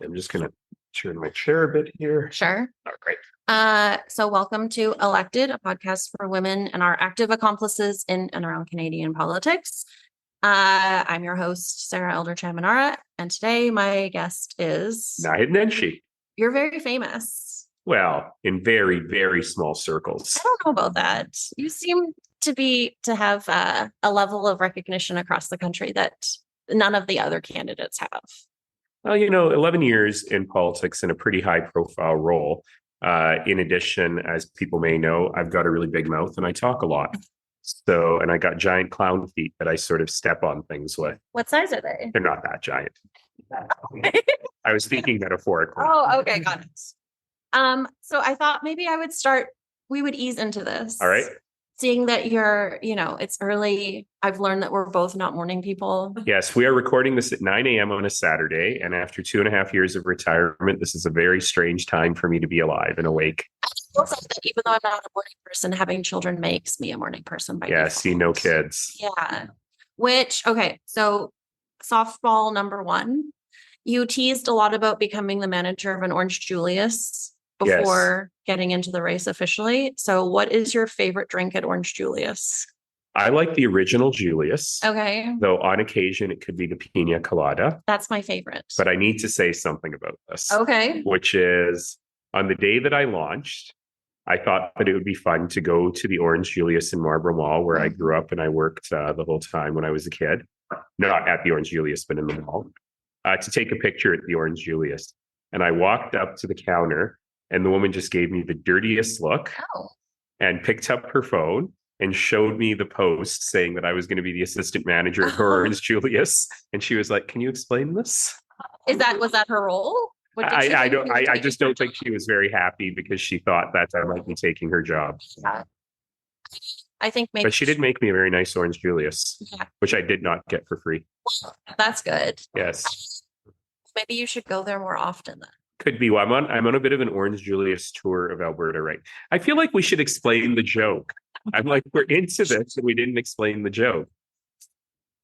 I'm just going to turn my chair a bit here. Sure. All right. So welcome to Elected, a podcast for women and our active accomplices in and around Canadian politics. I'm your host, Sarah Elder Chaminara, and today my guest is... Naheed Nenshi. You're very famous. Well, in very, very small circles. I don't know about that. You seem to have a level of recognition across the country that none of the other candidates have. Well, 11 years in politics in a pretty high profile role. In addition, as people may know, I've got a really big mouth and I talk a lot. And I got giant clown feet that I sort of step on things with. What size are they? They're not that giant. I was thinking metaphorically. Oh, okay. Got it. So I thought maybe we would ease into this. All right. Seeing that it's early, I've learned that we're both not morning people. Yes, we are recording this at 9 a.m. on a Saturday. And after 2.5 years of retirement, this is a very strange time for me to be alive and awake. I will say that even though I'm not a morning person, having children makes me a morning person. See, no kids. Yeah. So softball number one. You teased a lot about becoming the manager of an Orange Julius before getting into the race officially. So what is your favorite drink at Orange Julius? I like the original Julius. Okay. Though on occasion it could be the pina colada. That's my favorite. But I need to say something about this. Okay. Which is on the day that I launched, I thought that it would be fun to go to the Orange Julius in Marlborough Mall, where I grew up and I worked the whole time when I was a kid. Not at the Orange Julius, but in the mall. To take a picture at the Orange Julius. And I walked up to the counter and the woman just gave me the dirtiest look and picked up her phone and showed me the post saying that I was going to be the assistant manager at Orange Julius. And she was like, "Can you explain this?" Was that her role? I just don't think she was very happy because she thought that I might be taking her job. Yeah. I think maybe. But she did make me a very nice Orange Julius, which I did not get for free. That's good. Yes. Maybe you should go there more often then. Could be. Well, I'm on a bit of an Orange Julius tour of Alberta, right? I feel like we should explain the joke. I'm like, we're into this and we didn't explain the joke.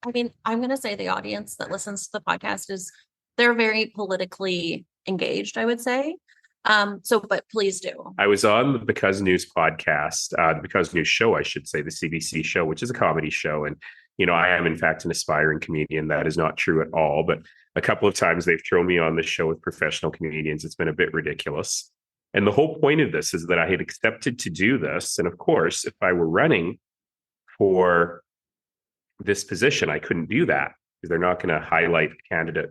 I mean, I'm going to say the audience that listens to the podcast they're very politically engaged, I would say. But please do. I was on the Because News podcast, the Because News show, I should say, the CBC show, which is a comedy show. And, I am, in fact, an aspiring comedian. That is not true at all. But a couple of times they've thrown me on the show with professional comedians. It's been a bit ridiculous. And the whole point of this is that I had accepted to do this. And of course, if I were running for this position, I couldn't do that because they're not going to highlight a candidate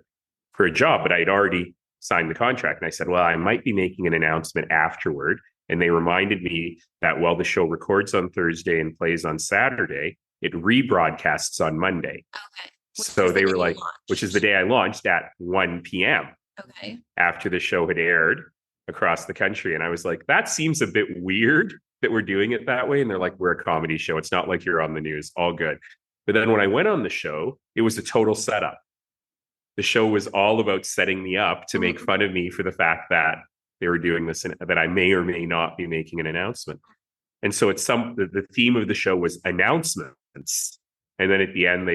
for a job. But I'd already signed the contract. And I said, well, I might be making an announcement afterward. And they reminded me that while the show records on Thursday and plays on Saturday, it rebroadcasts on Monday. Okay. So they were like, which is the day I launched at 1 p.m. Okay. After the show had aired across the country. And I was like, that seems a bit weird that we're doing it that way. And they're like, we're a comedy show. It's not like you're on the news. All good. But then when I went on the show, it was a total setup. The show was all about setting me up to make fun of me for the fact that they were doing this and that I may or may not be making an announcement. And so the theme of the show was announcements. And then at the end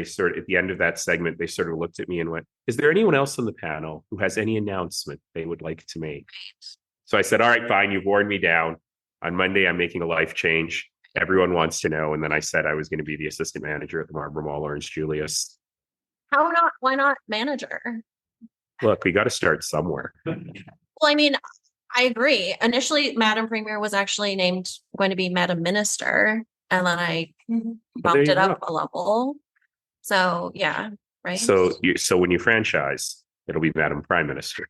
of that segment, they sort of looked at me and went, "Is there anyone else on the panel who has any announcement they would like to make?" So I said, "All right, fine. You've worn me down. On Monday, I'm making a life change. Everyone wants to know." And then I said I was going to be the assistant manager at the Marlborough Mall Orange Julius. Why not manager? Look, we got to start somewhere. Well, I mean, I agree. Initially, Madam Premier was actually going to be Madam Minister, and then I bumped it up a level. So, yeah, right. So when you franchise, it'll be Madam Prime Minister.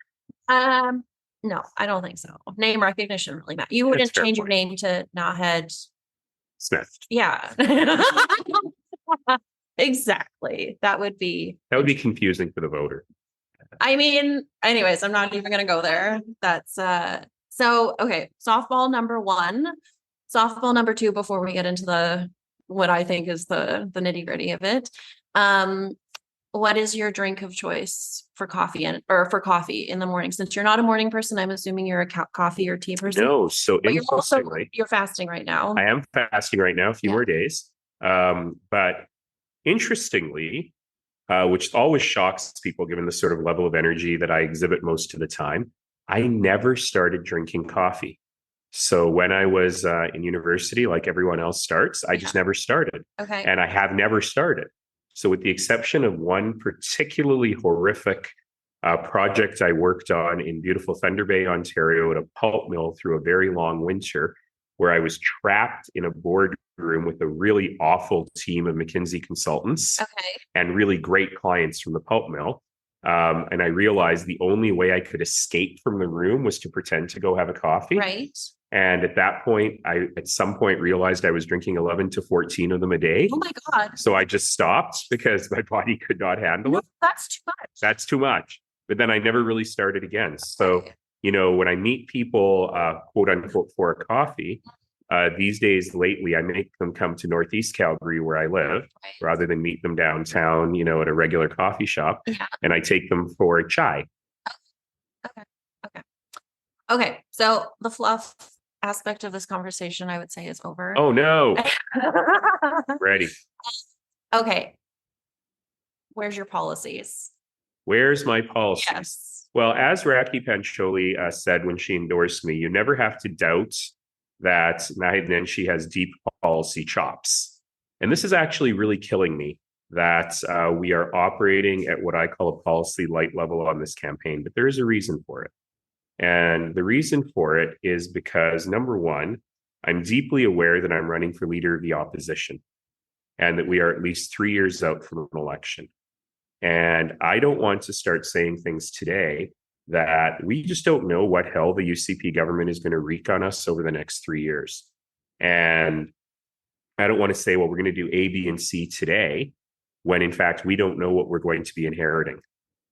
No, I don't think so. Name recognition really matters. You wouldn't change your name to Naheed Smith. Yeah. Exactly. That would be confusing for the voter. I mean, anyways, I'm not even going to go there. That's okay. Softball number one, softball number two, before we get into what I think is the nitty gritty of it. What is your drink of choice for coffee in the morning? Since you're not a morning person, I'm assuming you're a coffee or tea person. No. So you're fasting right now. I am fasting right now, a few more days. But interestingly, which always shocks people given the sort of level of energy that I exhibit most of the time. I never started drinking coffee. So when I was in university, like everyone else starts, I just never started. Okay. And I have never started. So with the exception of one particularly horrific project I worked on in beautiful Thunder Bay, Ontario, at a pulp mill through a very long winter, where I was trapped in a boardroom with a really awful team of McKinsey consultants and really great clients from the pulp mill. And I realized the only way I could escape from the room was to pretend to go have a coffee. Right. And at that point, I at some point realized I was drinking 11 to 14 of them a day. Oh my God. So I just stopped because my body could not handle it. That's too much. That's too much. But then I never really started again. So, you know, when I meet people, quote unquote, for a coffee, these days lately, I make them come to Northeast Calgary where I live rather than meet them downtown, you know, at a regular coffee shop. And I take them for a chai. Okay. So the fluff aspect of this conversation, I would say, is over. Oh, no. Ready. Okay. Where's your policies? Where's my policies? Yes. Well, as Raki Pancholi said when she endorsed me, you never have to doubt that Naheed Nenshi has deep policy chops. And this is actually really killing me that we are operating at what I call a policy light level on this campaign, but there is a reason for it. And the reason for it is because, number one, I'm deeply aware that I'm running for leader of the opposition and that we are at least 3 years out from an election. And I don't want to start saying things today that we just don't know what hell the UCP government is going to wreak on us over the next 3 years. And I don't want to say, well, we're going to do A, B, and C today, when in fact, we don't know what we're going to be inheriting.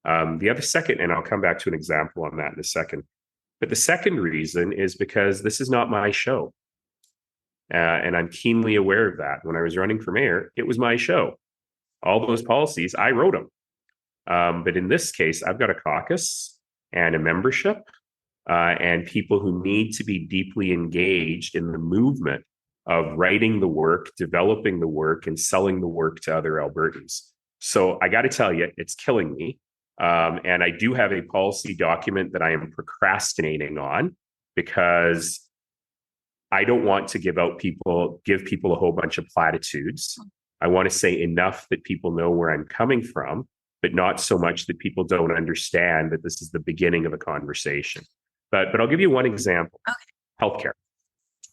The other second, and I'll come back to an example on that in a second. But the second reason is because this is not my show. And I'm keenly aware of that. When I was running for mayor, it was my show. All those policies, I wrote them. But in this case, I've got a caucus and a membership and people who need to be deeply engaged in the movement of writing the work, developing the work, and selling the work to other Albertans. So I got to tell you, it's killing me. And I do have a policy document that I am procrastinating on because I don't want to give people a whole bunch of platitudes. I want to say enough that people know where I'm coming from, but not so much that people don't understand that this is the beginning of a conversation. But I'll give you one example. Okay. Healthcare.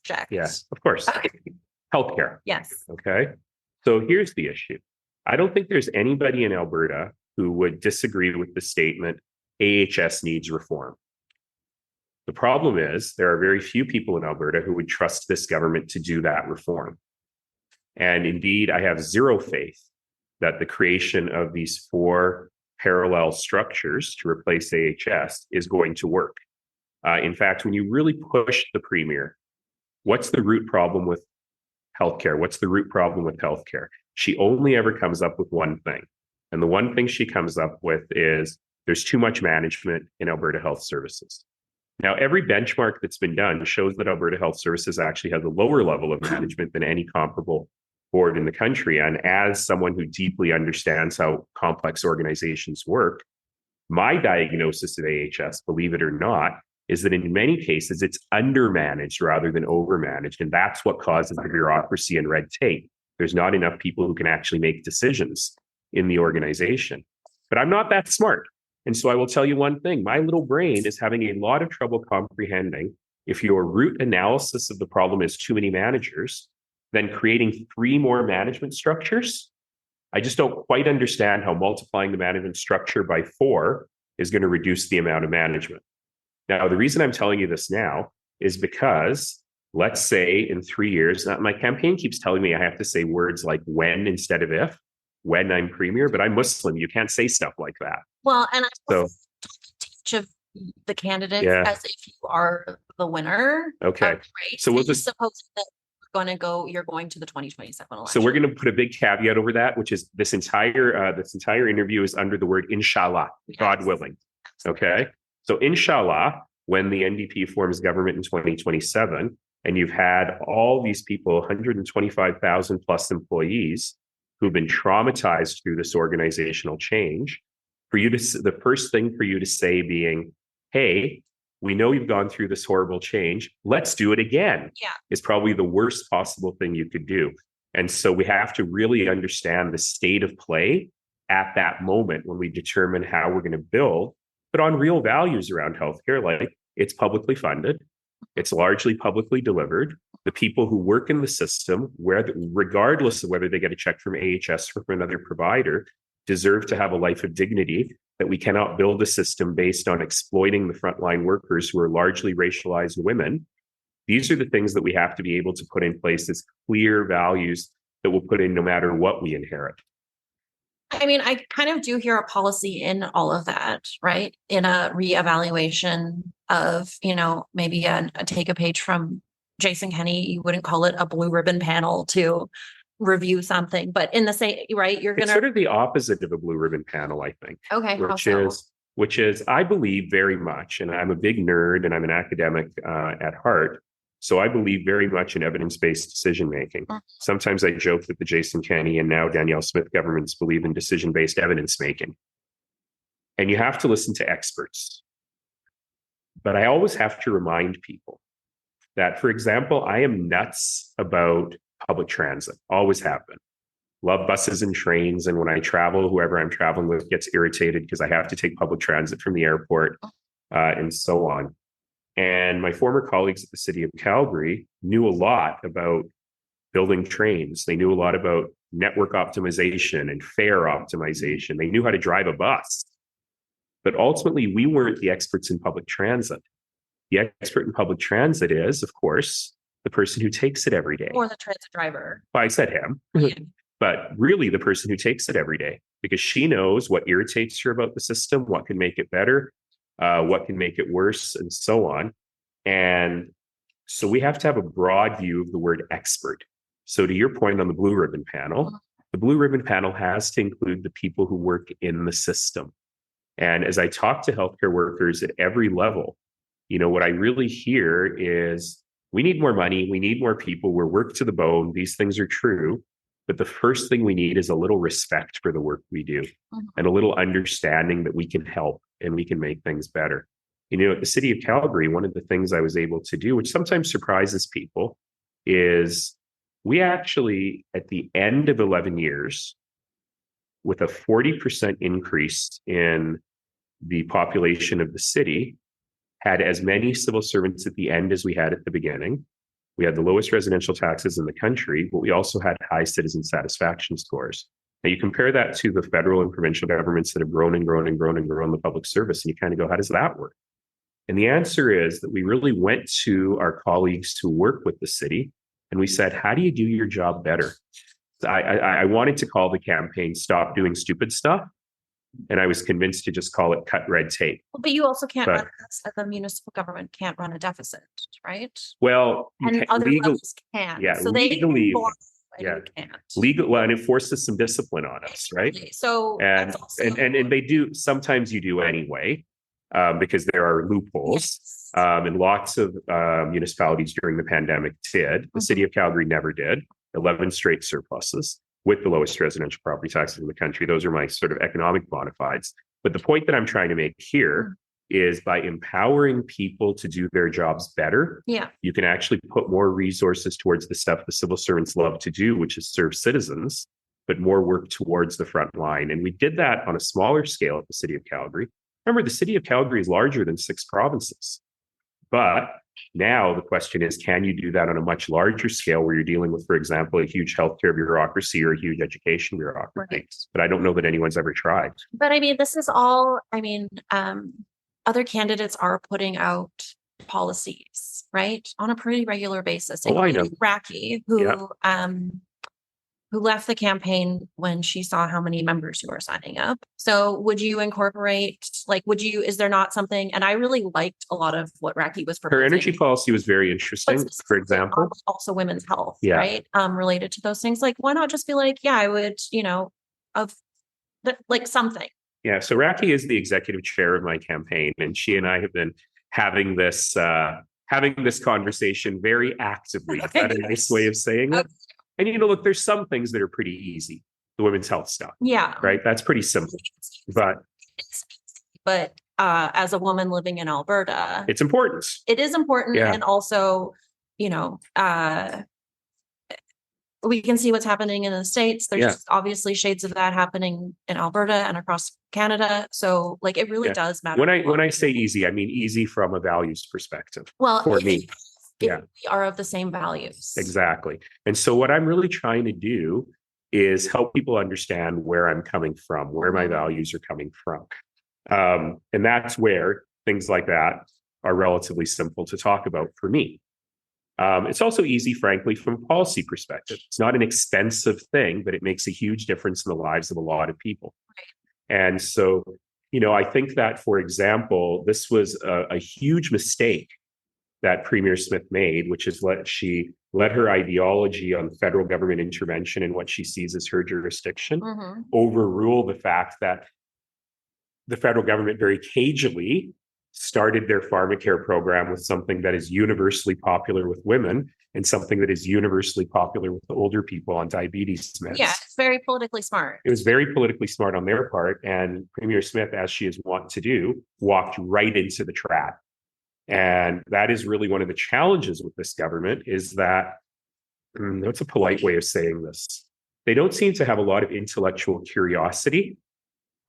Check. Yes, of course. Okay. Healthcare. Yes. Okay. So here's the issue. I don't think there's anybody in Alberta who would disagree with the statement AHS needs reform. The problem is there are very few people in Alberta who would trust this government to do that reform. And indeed, I have zero faith that the creation of these 4 parallel structures to replace AHS is going to work. In fact, when you really push the premier, what's the root problem with healthcare? What's the root problem with healthcare? She only ever comes up with one thing. And the one thing she comes up with is there's too much management in Alberta Health Services. Now, every benchmark that's been done shows that Alberta Health Services actually has a lower level of management than any comparable board in the country. And as someone who deeply understands how complex organizations work, my diagnosis of AHS, believe it or not, is that in many cases it's undermanaged rather than overmanaged. And that's what causes the bureaucracy and red tape. There's not enough people who can actually make decisions in the organization. But I'm not that smart. And so I will tell you one thing, my little brain is having a lot of trouble comprehending if your root analysis of the problem is too many managers, then creating 3 more management structures. I just don't quite understand how multiplying the management structure by 4 is going to reduce the amount of management. Now, the reason I'm telling you this now is because let's say in 3 years, my campaign keeps telling me I have to say words like when instead of if, when I'm premier, but I'm Muslim. You can't say stuff like that. Well, and I talk to each of the candidates as if you are the winner. Okay. Right. So we'll just suppose that you're going to the 2027 election. So we're going to put a big caveat over that, which is this entire interview is under the word inshallah, God willing. Okay. So inshallah, when the NDP forms government in 2027, and you've had all these people, 125,000 plus employees, who've been traumatized through this organizational change, the first thing for you to say being, hey, we know you've gone through this horrible change. Let's do it again. Yeah. Is probably the worst possible thing you could do. And so we have to really understand the state of play at that moment when we determine how we're going to build, but on real values around healthcare, like it's publicly funded, it's largely publicly delivered. The people who work in the system, regardless of whether they get a check from AHS or from another provider, deserve to have a life of dignity, that we cannot build a system based on exploiting the frontline workers who are largely racialized women. These are the things that we have to be able to put in place as clear values that we'll put in no matter what we inherit. I mean, I kind of do hear a policy in all of that, right? In a reevaluation of, maybe take a page from Jason Kenney. You wouldn't call it a blue ribbon panel to review something, but in the same, right? It's sort of the opposite of a blue ribbon panel, I think. Okay. Which is, I believe very much, and I'm a big nerd and I'm an academic at heart. So I believe very much in evidence-based decision-making. Sometimes I joke that the Jason Kenney and now Danielle Smith governments believe in decision-based evidence-making. And you have to listen to experts. But I always have to remind people that, for example, I am nuts about public transit, always have been. Love buses and trains. And when I travel, whoever I'm traveling with gets irritated because I have to take public transit from the airport and so on. And my former colleagues at the city of Calgary knew a lot about building trains. They knew a lot about network optimization and fare optimization. They knew how to drive a bus. But ultimately, we weren't the experts in public transit. The expert in public transit is, of course, the person who takes it every day. Or the transit driver. Well, I said him. But really the person who takes it every day, because she knows what irritates her about the system, what can make it better, what can make it worse, and so on. And so we have to have a broad view of the word expert. So to your point on the blue ribbon panel, the blue ribbon panel has to include the people who work in the system. And as I talk to healthcare workers at every level, what I really hear is we need more money, we need more people, we're worked to the bone, these things are true. But the first thing we need is a little respect for the work we do and a little understanding that we can help and we can make things better. At the city of Calgary, one of the things I was able to do, which sometimes surprises people, is we actually, at the end of 11 years, with a 40% increase in the population of the city, had as many civil servants at the end as we had at the beginning. We had the lowest residential taxes in the country, but we also had high citizen satisfaction scores. Now you compare that to the federal and provincial governments that have grown and grown and grown and grown the public service, and you kind of go, how does that work? And the answer is that we really went to our colleagues who work with the city and we said, how do you do your job better? I wanted to call the campaign Stop Doing Stupid Stuff. And I was convinced to just call it cut red tape. But you also can't run the municipal government can't run a deficit, right? Well, and other levels can. Yeah, so legally, you can't. Well, and it forces some discipline on us, right? So and they do. Sometimes you do anyway, because there are loopholes. Yes. And lots of municipalities during the pandemic did. The city of Calgary never did. 11 straight surpluses, with the lowest residential property taxes in the country. Those are my sort of economic bona fides. But the point that I'm trying to make here is by empowering people to do their jobs better, you can actually put more resources towards the stuff the civil servants love to do, which is serve citizens, but more work towards the front line. And we did that on a smaller scale at the city of Calgary. Remember, the city of Calgary is larger than 6 provinces. But now the question is, can you do that on a much larger scale where you're dealing with, for example, a huge healthcare bureaucracy or a huge education bureaucracy? Right. But I don't know that anyone's ever tried. But I mean, this is all, other candidates are putting out policies, right? On a pretty regular basis. Oh, I know. Raki, who left the campaign when she saw how many members who are signing up. So would you incorporate, is there not something, and I really liked a lot of what Raki was proposing. Her energy policy was very interesting, for example. Also women's health, right? Related to those things. Why not just be I would, something. Yeah, so Raki is the executive chair of my campaign, and she and I have been having this conversation very actively. Is that a nice way of saying it? And look, there's some things that are pretty easy. the women's health stuff, Yeah. right? That's pretty simple. But as a woman living in Alberta, it's important. It is important. Yeah. And also, we can see what's happening in the States. There's obviously shades of that happening in Alberta and across Canada. So like, it really does matter. When I say easy, I mean easy from a values perspective. Well, for me. We are of the same values. Exactly. And so what I'm really trying to do is help people understand where I'm coming from, where my values are coming from. And that's where things like that are relatively simple to talk about for me. It's also easy, frankly, from a policy perspective. It's not an expensive thing, but it makes a huge difference in the lives of a lot of people. Right. And so, I think that, for example, this was a huge mistake that Premier Smith made, which is she let her ideology on federal government intervention and what she sees as her jurisdiction overrule the fact that the federal government very cagily started their pharmacare program with something that is universally popular with women and something that is universally popular with the older people on diabetes meds. Yeah, it's very politically smart. It was very politically smart on their part. And Premier Smith, as she is wont to do, walked right into the trap. And that is really one of the challenges with this government, is that, what's a polite way of saying this? They don't seem to have a lot of intellectual curiosity.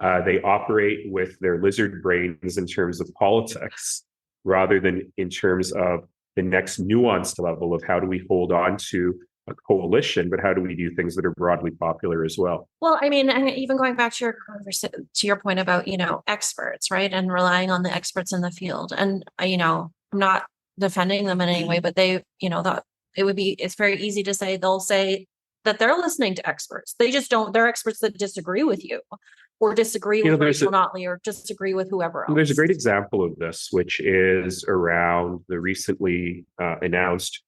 They operate with their lizard brains in terms of politics, rather than in terms of the next nuanced level of how do we hold on to a coalition, but how do we do things that are broadly popular as well? Well, I mean, and even going back to your point about, experts, right? And relying on the experts in the field. And, I'm not defending them in any way, but they, it's very easy to say, they'll say that they're listening to experts. They just don't, they're experts that disagree with you, or disagree with Rachel Notley, or disagree with whoever else. There's a great example of this, which is around the recently announced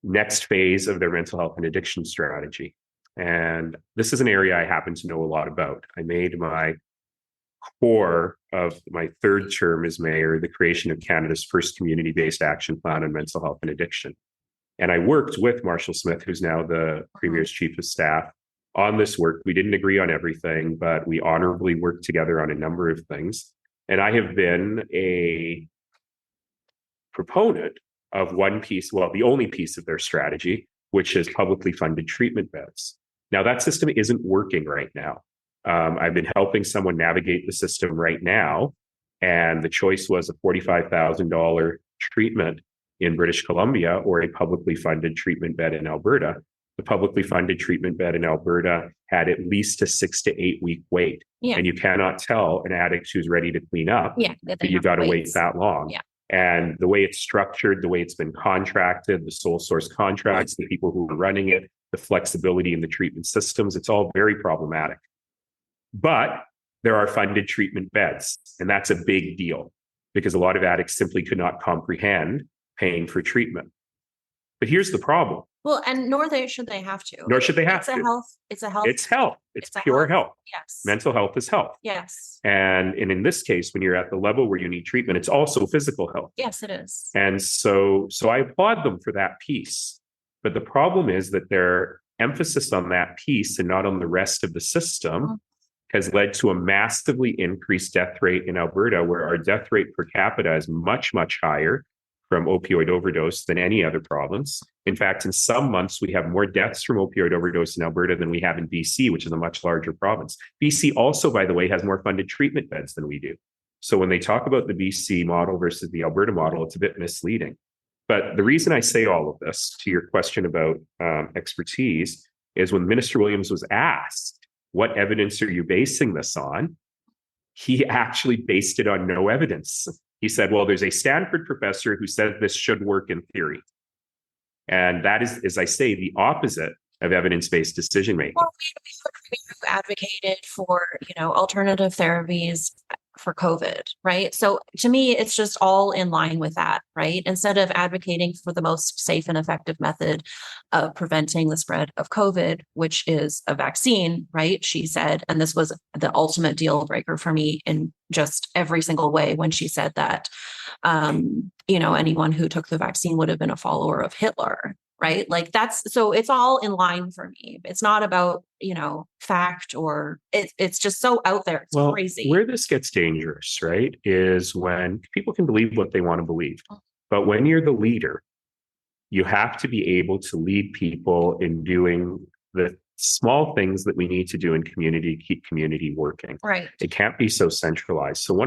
next phase of their mental health and addiction strategy. And this is an area I happen to know a lot about. I made my core of my third term as mayor the creation of Canada's first community-based action plan on mental health and addiction. And I worked with Marshall Smith, who's now the Premier's chief of staff, on this work. We didn't agree on everything, but we honorably worked together on a number of things. And I have been a proponent of one piece, well, the only piece of their strategy, which is publicly funded treatment beds. Now, that system isn't working right now. I've been helping someone navigate the system right now, and the choice was a $45,000 treatment in British Columbia or a publicly funded treatment bed in Alberta. The publicly funded treatment bed in Alberta had at least a 6 to 8 week wait. Yeah. And you cannot tell an addict who's ready to clean up that you've got to wait that long. Yeah. And the way it's structured, the way it's been contracted, the sole source contracts, the people who are running it, the flexibility in the treatment systems, it's all very problematic. But there are funded treatment beds, and that's a big deal because a lot of addicts simply could not comprehend paying for treatment. But here's the problem. Well, and nor should they have to. Nor should they have to. It's a health. It's health. It's pure health. Yes. Mental health is health. Yes. And in this case, when you're at the level where you need treatment, it's also physical health. Yes, it is. And so I applaud them for that piece. But the problem is that their emphasis on that piece and not on the rest of the system has led to a massively increased death rate in Alberta, where our death rate per capita is much, much higher from opioid overdose than any other province. In fact, in some months, we have more deaths from opioid overdose in Alberta than we have in BC, which is a much larger province. BC also, by the way, has more funded treatment beds than we do. So when they talk about the BC model versus the Alberta model, it's a bit misleading. But the reason I say all of this, to your question about expertise, is when Minister Williams was asked, what evidence are you basing this on? He actually based it on no evidence. He said, well, there's a Stanford professor who said this should work in theory. And that is, as I say, the opposite of evidence-based decision making. Well, we advocated for, alternative therapies for COVID, right? So to me, it's just all in line with that, right? Instead of advocating for the most safe and effective method of preventing the spread of COVID, which is a vaccine, right? She said, and this was the ultimate deal breaker for me in just every single way when she said that, anyone who took the vaccine would have been a follower of Hitler, right? Like so it's all in line for me. It's not about, fact, or it's just so out there. It's crazy. Where this gets dangerous, right, is when people can believe what they want to believe. But when you're the leader, you have to be able to lead people in doing the small things that we need to do in community, keep community working. Right. It can't be so centralized. So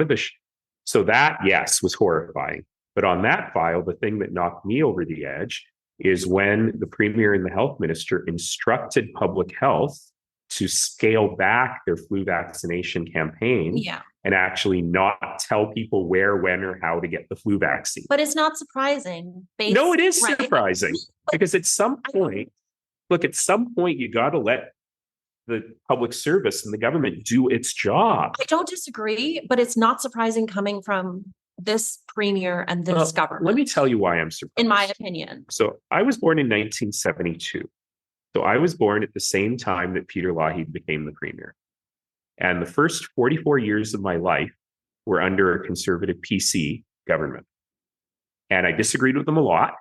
so that, yes, was horrifying. But on that file, the thing that knocked me over the edge is when the premier and the health minister instructed public health to scale back their flu vaccination campaign. Yeah. And actually not tell people where, when, or how to get the flu vaccine. But it's not surprising. No, it is surprising. Because at some point, you got to let the public service and the government do its job. I don't disagree, but it's not surprising coming from this premier and this government. Let me tell you why I'm surprised. In my opinion. So I was born in 1972. So I was born at the same time that Peter Lougheed became the premier. And the first 44 years of my life were under a conservative PC government. And I disagreed with them a lot.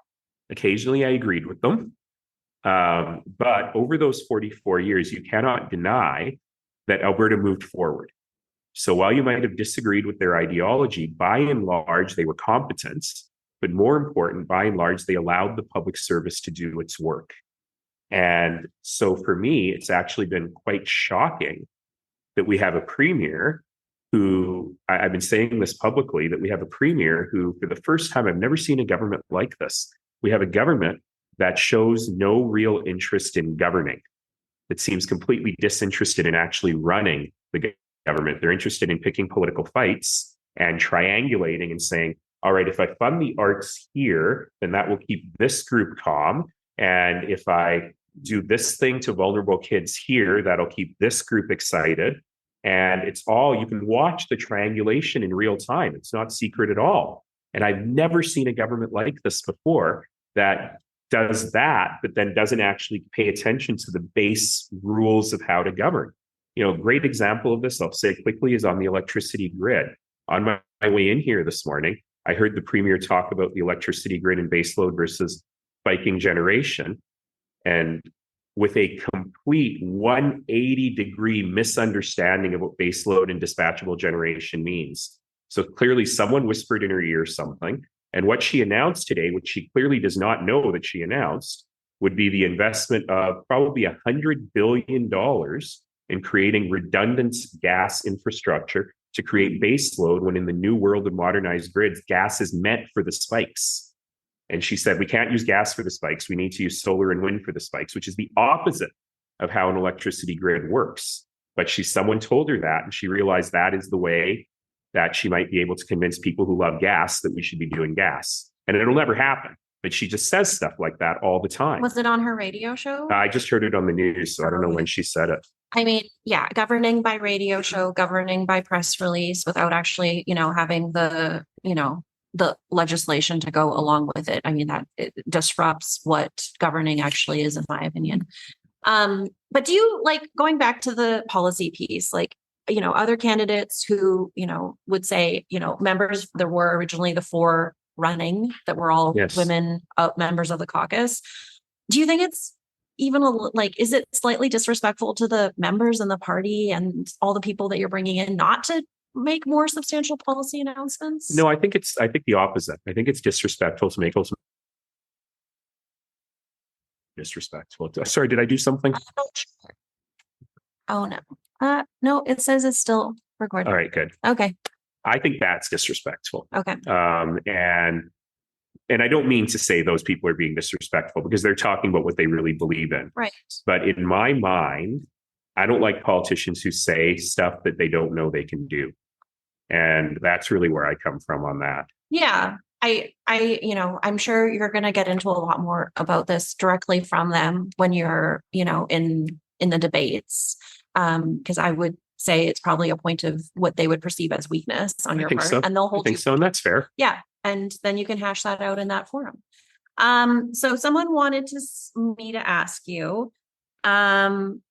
Occasionally I agreed with them. But over those 44 years, you cannot deny that Alberta moved forward. So while you might have disagreed with their ideology, by and large, they were competent. But more important, by and large, they allowed the public service to do its work. And so for me, it's actually been quite shocking that we have a premier who, I've been saying this publicly, that we have a premier who, for the first time, I've never seen a government like this. We have a government that shows no real interest in governing. It seems completely disinterested in actually running the government. They're interested in picking political fights and triangulating and saying, all right, if I fund the arts here, then that will keep this group calm. And if I do this thing to vulnerable kids here, that'll keep this group excited. And it's all, you can watch the triangulation in real time. It's not secret at all. And I've never seen a government like this before that does that, but then doesn't actually pay attention to the base rules of how to govern. A great example of this, I'll say quickly, is on the electricity grid. On my way in here this morning, I heard the premier talk about the electricity grid and baseload versus spiking generation. And with a complete 180-degree misunderstanding of what baseload and dispatchable generation means. So clearly someone whispered in her ear something. And what she announced today, which she clearly does not know that she announced, would be the investment of probably $100 billion in creating redundant gas infrastructure to create baseload, when in the new world of modernized grids, gas is meant for the spikes. And she said, we can't use gas for the spikes. We need to use solar and wind for the spikes, which is the opposite of how an electricity grid works. But someone told her that, and she realized that is the way that she might be able to convince people who love gas that we should be doing gas. And it'll never happen. But she just says stuff like that all the time. Was it on her radio show? I just heard it on the news, so I don't know when she said it. I mean, yeah, governing by radio show, governing by press release without actually, having the legislation to go along with it. I mean, that it disrupts what governing actually is, in my opinion. But do you, like, going back to the policy piece, like, other candidates who, would say, members, there were originally the 4 running that were all women members of the caucus. Do you think it's even is it slightly disrespectful to the members and the party and all the people that you're bringing in not to make more substantial policy announcements? No, I think the opposite. I think it's disrespectful to make those. Disrespectful. Sorry, did I do something? I'm not sure. Oh no. No, it says it's still recording. All right, good. Okay. I think that's disrespectful. Okay. And I don't mean to say those people are being disrespectful, because they're talking about what they really believe in. Right. But in my mind, I don't like politicians who say stuff that they don't know they can do. And that's really where I come from on that. Yeah. I'm sure you're going to get into a lot more about this directly from them when you're, in the debates. Because I would say it's probably a point of what they would perceive as weakness on your part. So. And they'll hold I think so, and that's fair. Yeah. And then you can hash that out in that forum. So someone wanted me to ask you, and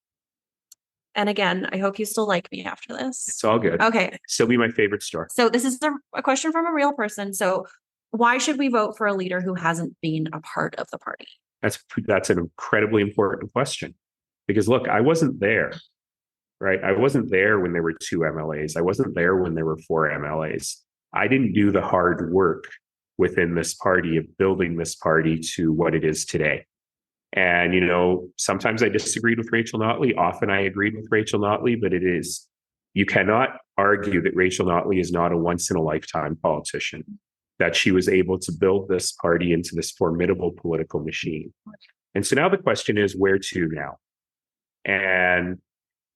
again, I hope you still like me after this. It's all good. Okay. Still be my favorite star. So this is a question from a real person. So why should we vote for a leader who hasn't been a part of the party? That's an incredibly important question, because look, I wasn't there, right? I wasn't there when there were 2 MLAs. I wasn't there when there were 4 MLAs. I didn't do the hard work within this party of building this party to what it is today. And, sometimes I disagreed with Rachel Notley. Often I agreed with Rachel Notley, but you cannot argue that Rachel Notley is not a once in a lifetime politician, that she was able to build this party into this formidable political machine. And so now the question is, where to now? And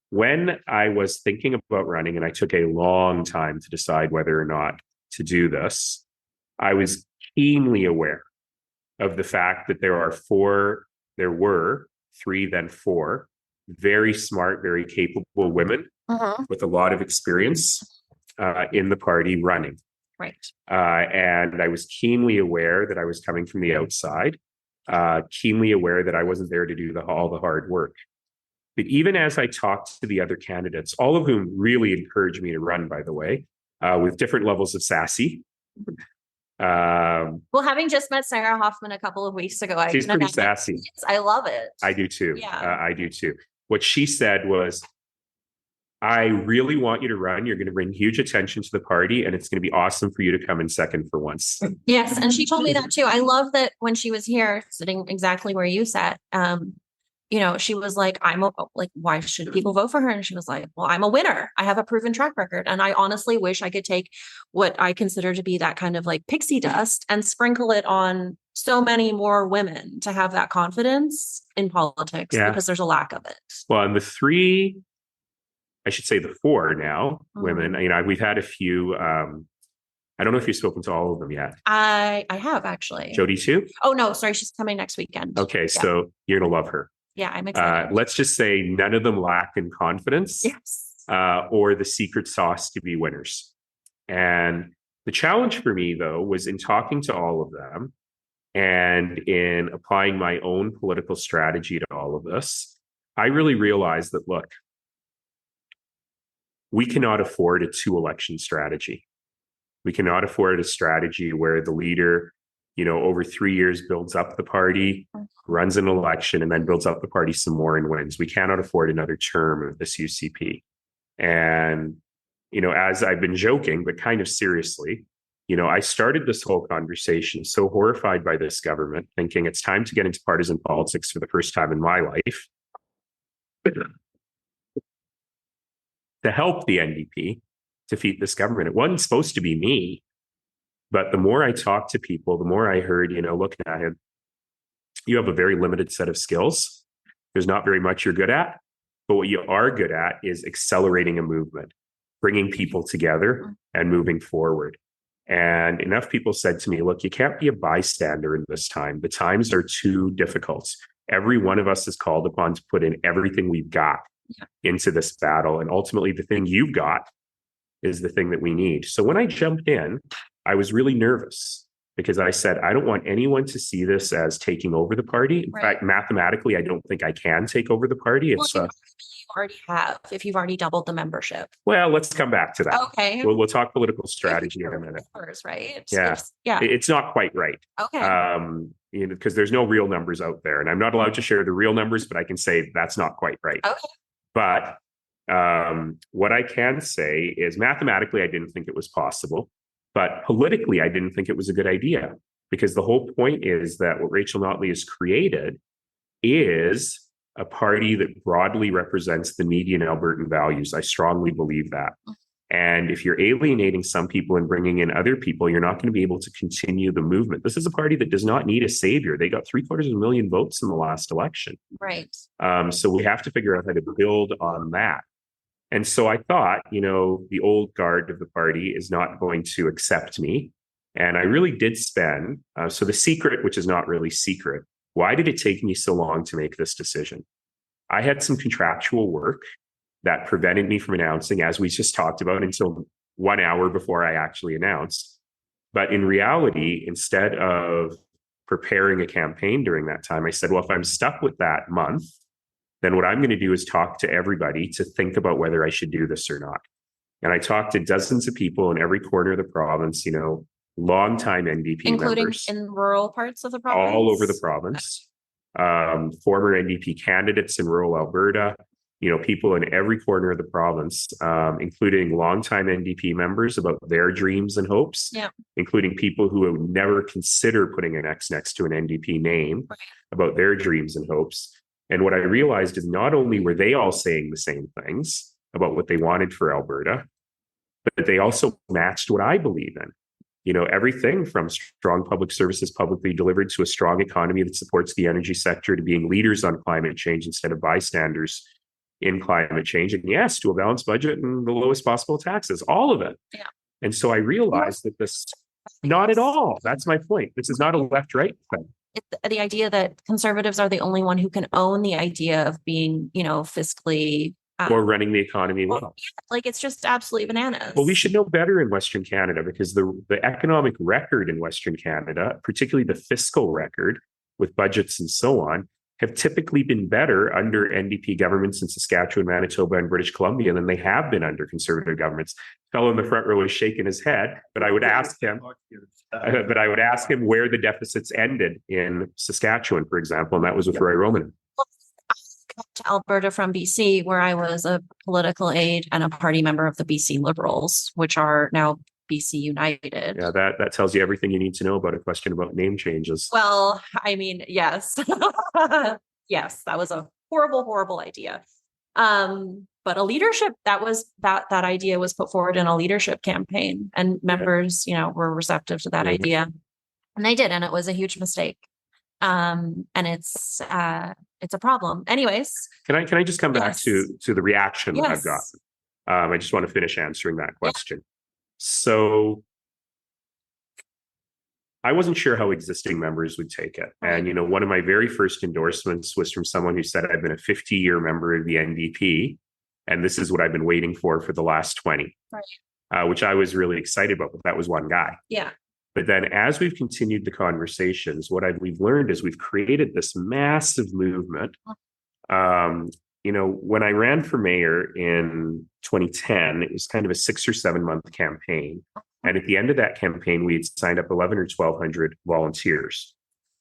when I was thinking about running, and I took a long time to decide whether or not to do this, I was keenly aware of the fact that there were 3, then 4 very smart, very capable women with a lot of experience in the party running. Right. And I was keenly aware that I was coming from the outside, keenly aware that I wasn't there to do all the hard work. But even as I talked to the other candidates, all of whom really encouraged me to run, by the way, with different levels of sassy. Well, having just met Sarah Hoffman a couple of weeks ago, she's pretty sassy. I love it. I do too. Yeah. I do too. What she said was, I really want you to run. You're going to bring huge attention to the party, and it's going to be awesome for you to come in second for once. Yes. And she told me that too. I love that when she was here, sitting exactly where you sat, she was like, why should people vote for her? And she was like, well, I'm a winner. I have a proven track record. And I honestly wish I could take what I consider to be that kind of like pixie dust and sprinkle it on so many more women to have that confidence in politics, because there's a lack of it. Well, and the 4 now women, we've had a few, I don't know if you've spoken to all of them yet. I have, actually. Jody too? Oh, no, sorry. She's coming next weekend. Okay. Yeah. So you're going to love her. Yeah, I'm excited. Let's just say none of them lack in confidence. Yes. Or the secret sauce to be winners. And the challenge for me, though, was in talking to all of them and in applying my own political strategy to all of this, I really realized that, look, we cannot afford a 2-election strategy. We cannot afford a strategy where the leader, over 3 years builds up the party, runs an election, and then builds up the party some more and wins. We cannot afford another term of this UCP. And, as I've been joking, but kind of seriously, I started this whole conversation so horrified by this government, thinking it's time to get into partisan politics for the first time in my life, to help the NDP defeat this government. It wasn't supposed to be me. But the more I talked to people, the more I heard, look, Naheed, you have a very limited set of skills. There's not very much you're good at. But what you are good at is accelerating a movement, bringing people together and moving forward. And enough people said to me, look, you can't be a bystander in this time. The times are too difficult. Every one of us is called upon to put in everything we've got into this battle. And ultimately, the thing you've got is the thing that we need. So when I jumped in, I was really nervous because I said, I don't want anyone to see this as taking over the party. In fact, mathematically, I don't think I can take over the party. It's you already have, if you've already doubled the membership. Well, let's come back to that. Okay. We'll talk political strategy in a minute. Numbers, right? Yeah. It's not quite right. Okay. Because there's no real numbers out there, and I'm not allowed to share the real numbers, but I can say that's not quite right. Okay. But what I can say is mathematically, I didn't think it was possible. But politically, I didn't think it was a good idea, because the whole point is that what Rachel Notley has created is a party that broadly represents the median Albertan values. I strongly believe that. And if you're alienating some people and bringing in other people, you're not going to be able to continue the movement. This is a party that does not need a savior. They got 750,000 votes in the last election. Right. So we have to figure out how to build on that. And so I thought, the old guard of the party is not going to accept me. And I really did spend. So the secret, which is not really secret, why did it take me so long to make this decision? I had some contractual work that prevented me from announcing, as we just talked about, until 1 hour before I actually announced. But in reality, instead of preparing a campaign during that time, I said, well, if I'm stuck with that month, then what I'm going to do is talk to everybody to think about whether I should do this or not. And I talked to dozens of people in every corner of the province, longtime NDP including members. In rural parts of the province? All over the province. former NDP candidates in rural Alberta, people in every corner of the province, including longtime NDP members about their dreams and hopes, including people who would never consider putting an X next to an NDP name about their dreams and hopes. And what I realized is not only were they all saying the same things about what they wanted for Alberta, but they also matched what I believe in. Everything from strong public services publicly delivered to a strong economy that supports the energy sector to being leaders on climate change instead of bystanders in climate change. And yes, to a balanced budget and the lowest possible taxes, all of it. Yeah. And so I realized that this, not at all. That's my point. This is not a left-right thing. The idea that conservatives are the only one who can own the idea of being, fiscally or running the economy well. Like, it's just absolutely bananas. Well, we should know better in Western Canada, because the economic record in Western Canada, particularly the fiscal record with budgets and so on, have typically been better under NDP governments in Saskatchewan, Manitoba, and British Columbia than they have been under conservative governments. The fellow in the front row is shaking his head, but I would ask him where the deficits ended in Saskatchewan, for example, and that was with Roy Roman. To Alberta from BC, where I was a political aide and a party member of the BC Liberals, which are now BC United. Yeah, that tells you everything you need to know about a question about name changes. Well, I mean, yes. Yes, that was a horrible idea. But a leadership, that idea was put forward in a leadership campaign, and members, were receptive to that idea. And they did, and it was a huge mistake. And it's a problem. Anyways, can I just come back to the reaction that I've gotten? I just want to finish answering that question. So I wasn't sure how existing members would take it. And, one of my very first endorsements was from someone who said, I've been a 50-year member of the NDP, and this is what I've been waiting for the last 20, which I was really excited about. But that was one guy. Yeah. But then as we've continued the conversations, we've learned is we've created this massive movement. When I ran for mayor in 2010, it was kind of a 6 or 7 month campaign. And at the end of that campaign, we had signed up 11 or 1,200 volunteers.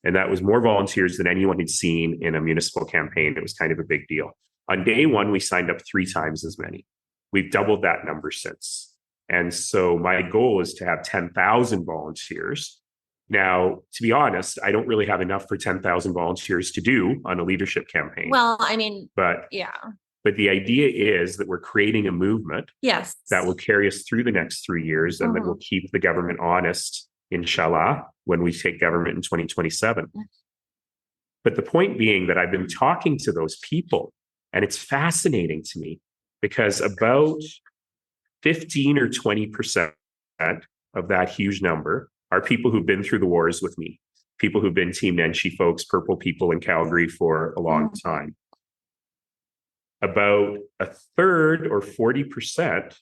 And that was more volunteers than anyone had seen in a municipal campaign. It was kind of a big deal. On day one, we signed up 3 times as many. We've doubled that number since. And so my goal is to have 10,000 volunteers. Now, to be honest, I don't really have enough for 10,000 volunteers to do on a leadership campaign. Well, I mean, but the idea is that we're creating a movement that will carry us through the next 3 years, and that will keep the government honest, inshallah, when we take government in 2027. But the point being that I've been talking to those people, and it's fascinating to me because about 15 or 20% of that huge number are people who've been through the wars with me, people who've been Team Nenshi folks, purple people in Calgary for a long time. About a third or 40%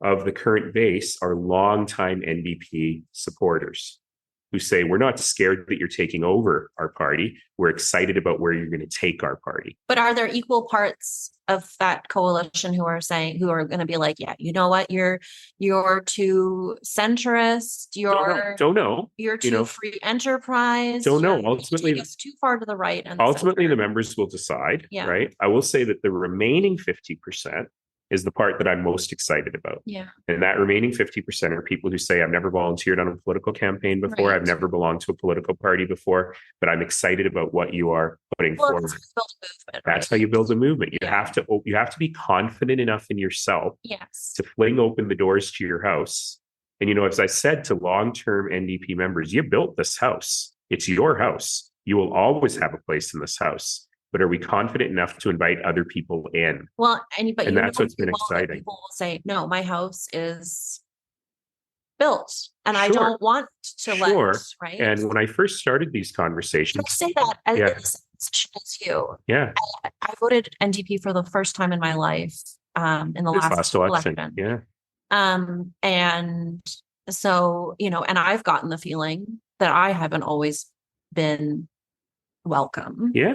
of the current base are longtime NDP supporters who say, we're not scared that you're taking over our party. We're excited about where you're going to take our party. But are there equal parts of that coalition who are going to be like, yeah, you know what? You're too centrist. Don't know. You're too free enterprise. Don't know. Ultimately, it's too far to the right. And ultimately, the members will decide, right? I will say that the remaining 50% is the part that I'm most excited about. Yeah. And that remaining 50% are people who say, I've never volunteered on a political campaign before. I've never belonged to a political party before, but I'm excited about what you are putting forward. That's how you build a movement. You have to be confident enough in yourself to fling open the doors to your house. And, as I said to long-term NDP members, you built this house. It's your house. You will always have a place in this house. But are we confident enough to invite other people in? Well, and that's what's been exciting. People will say, no, my house is built and I don't want to let, right? And when I first started these conversations, I say that as the same position as you. Yeah. I voted NDP for the first time in my life in the last election. Yeah. And so, and I've gotten the feeling that I haven't always been welcome. Yeah.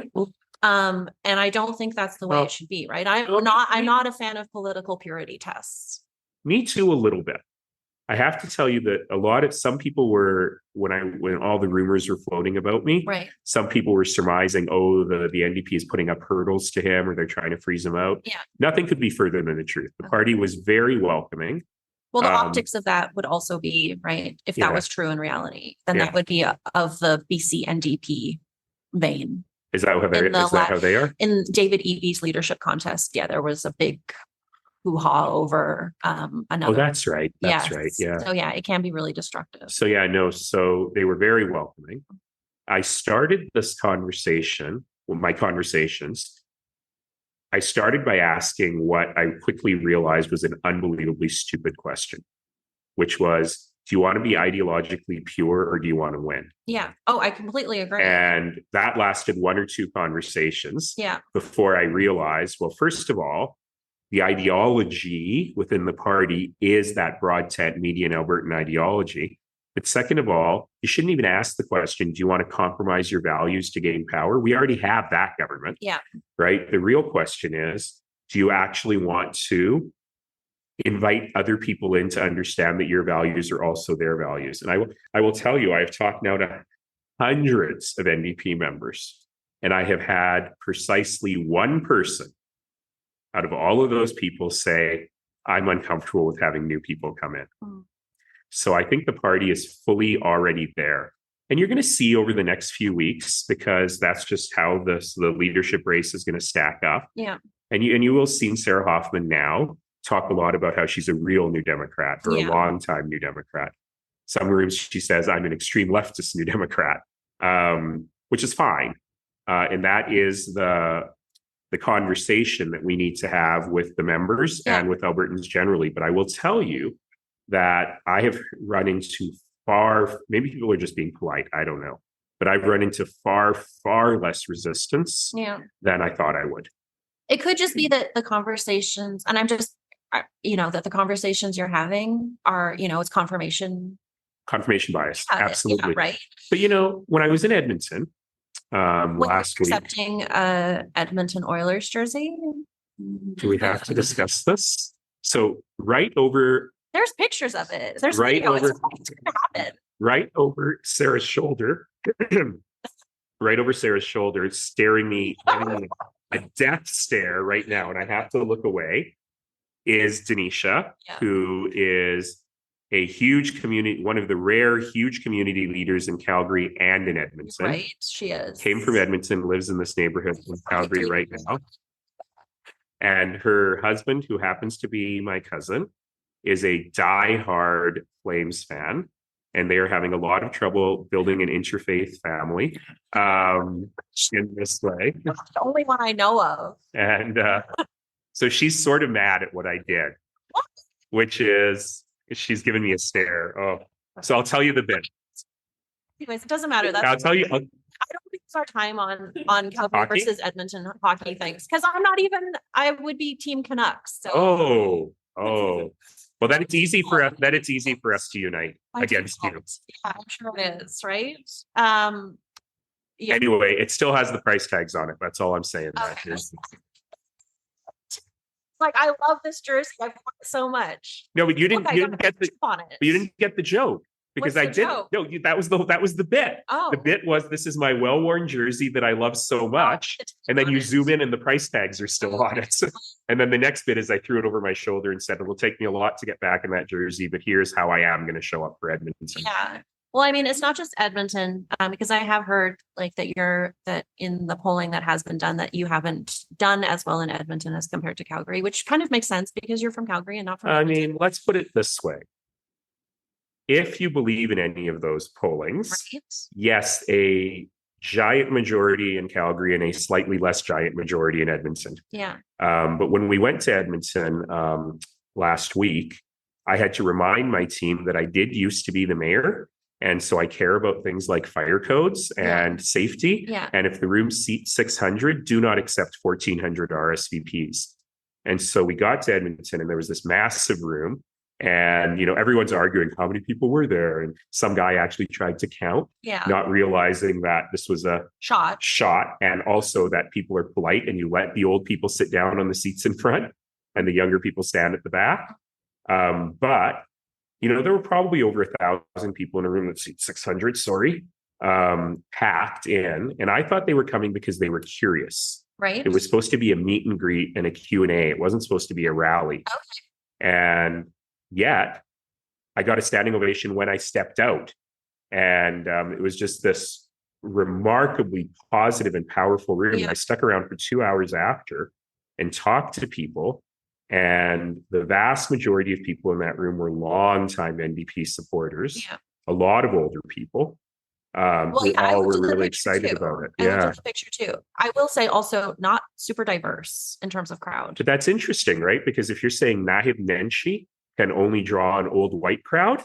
And I don't think that's the way it should be, right? I'm not a fan of political purity tests. Me too, a little bit. I have to tell you that some people were, when all the rumors were floating about me, Right. some people were surmising, oh, the NDP is putting up hurdles to him or they're trying to freeze him out. Yeah. Nothing could be further than the truth. The party was very welcoming. Well, the optics of that would also be, right, if that was true in reality, then that would be of the BC NDP vein. Is that how they are? In David Eby's leadership contest, there was a big hoo-ha over another. Oh, that's right. That's right. Yeah. So it can be really destructive. So so they were very welcoming. I started this conversation, my conversations. I started by asking what I quickly realized was an unbelievably stupid question, which was, do you want to be ideologically pure or do you want to win? Yeah. Oh, I completely agree. And that lasted one or two conversations before I realized, well, first of all, the ideology within the party is that broad tent median Albertan ideology. But second of all, you shouldn't even ask the question, do you want to compromise your values to gain power? We already have that government. Yeah. Right? The real question is, do you actually want to invite other people in to understand that your values are also their values? And I will tell you, I've talked now to hundreds of NDP members, and I have had precisely one person out of all of those people say, I'm uncomfortable with having new people come in. So I think the party is fully already there. And you're going to see over the next few weeks, because that's just how the leadership race is going to stack up. Yeah. And you will see Sarah Hoffman now talk a lot about how she's a real New Democrat or a long time New Democrat. Some rooms she says, I'm an extreme leftist New Democrat, which is fine. And that is the conversation that we need to have with the members and with Albertans generally. But I will tell you that I have run into maybe people are just being polite, I don't know, but I've run into far, far less resistance than I thought I would. It could just be that the conversations, and I'm just, that the conversations you're having are, it's confirmation bias. Absolutely. Yeah, right. But, when I was in Edmonton last week. Accepting Edmonton Oilers jersey. Do we have to discuss this? So there's pictures of it. There's right video. over, it's going to happen. Right over Sarah's shoulder, staring me a death stare right now, and I have to look away, is Denisha, who is a huge community, one of the rare huge community leaders in Calgary and in Edmonton. Right, she is. Came from Edmonton, lives in this neighborhood in Calgary right now. And her husband, who happens to be my cousin, is a diehard Flames fan. And they are having a lot of trouble building an interfaith family in this way. That's the only one I know of. And so she's sort of mad at what I did, which is she's giving me a stare. Oh, so I'll tell you the bit. Anyways, it doesn't matter. I'll tell you. I don't waste our time on Calgary hockey? Versus Edmonton hockey things, because I would be Team Canucks. So. Oh. Well, then it's easy for us. Then it's easy for us to unite against you. Yeah, I'm sure it is, right? Anyway, it still has the price tags on it. That's all I'm saying. Okay. Like, I love this jersey. I want it so much. No, but you didn't get the joke. Because I did. Joke? No, that was the bit. Oh. The bit was, this is my well-worn jersey that I love so much. And then you zoom in and the price tags are still on it. And then the next bit is I threw it over my shoulder and said, it'll take me a lot to get back in that jersey, but here's how I am going to show up for Edmonton. Yeah. Well, I mean, it's not just Edmonton, because I have heard that in the polling that has been done, that you haven't done as well in Edmonton as compared to Calgary, which kind of makes sense because you're from Calgary and not from Edmonton. I mean, let's put it this way. If you believe in any of those pollings, right. Yes, a giant majority in Calgary and a slightly less giant majority in Edmonton. Yeah. But when we went to Edmonton last week, I had to remind my team that I did used to be the mayor. And so I care about things like fire codes and safety. Yeah. And if the room seats 600, do not accept 1,400 RSVPs. And so we got to Edmonton and there was this massive room. And, everyone's arguing how many people were there. And some guy actually tried to count, not realizing that this was a shot. And also that people are polite and you let the old people sit down on the seats in front and the younger people stand at the back. But there were probably over 1,000 people in a room that's 600, sorry, packed in. And I thought they were coming because they were curious. Right. It was supposed to be a meet and greet and a Q&A. It wasn't supposed to be a rally. Okay. And yet I got a standing ovation when I stepped out. And it was just this remarkably positive and powerful room. Yeah. I stuck around for 2 hours after and talked to people. And the vast majority of people in that room were longtime NDP supporters, a lot of older people. Who all were really excited about it. I looked at the picture too. I will say also not super diverse in terms of crowd. But that's interesting, right? Because if you're saying Naheed Nenshi can only draw an old white crowd,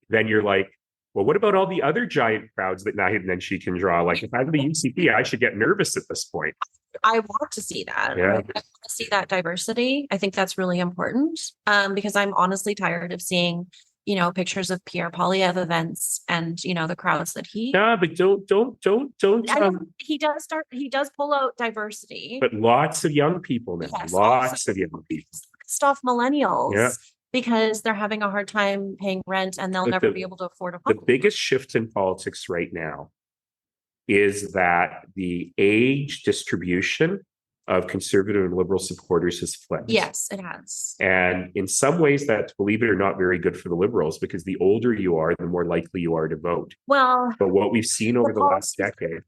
then you're like, well, what about all the other giant crowds that Naheed Nenshi can draw? Like if I'm the UCP, I should get nervous at this point. I want to see that. Yeah. I want to see that diversity. I think that's really important because I'm honestly tired of seeing pictures of Pierre Poilievre events and the crowds that he. No, but don't. He does pull out diversity. But lots of young people now. Yes, lots of young people. Stuff millennials. Because they're having a hard time paying rent and they'll never be able to afford a home. The biggest shift in politics right now is that the age distribution of conservative and liberal supporters has flipped. Yes, it has. And in some ways that's, believe it or not, very good for the liberals because the older you are, the more likely you are to vote. Well, but what we've seen over the last decade.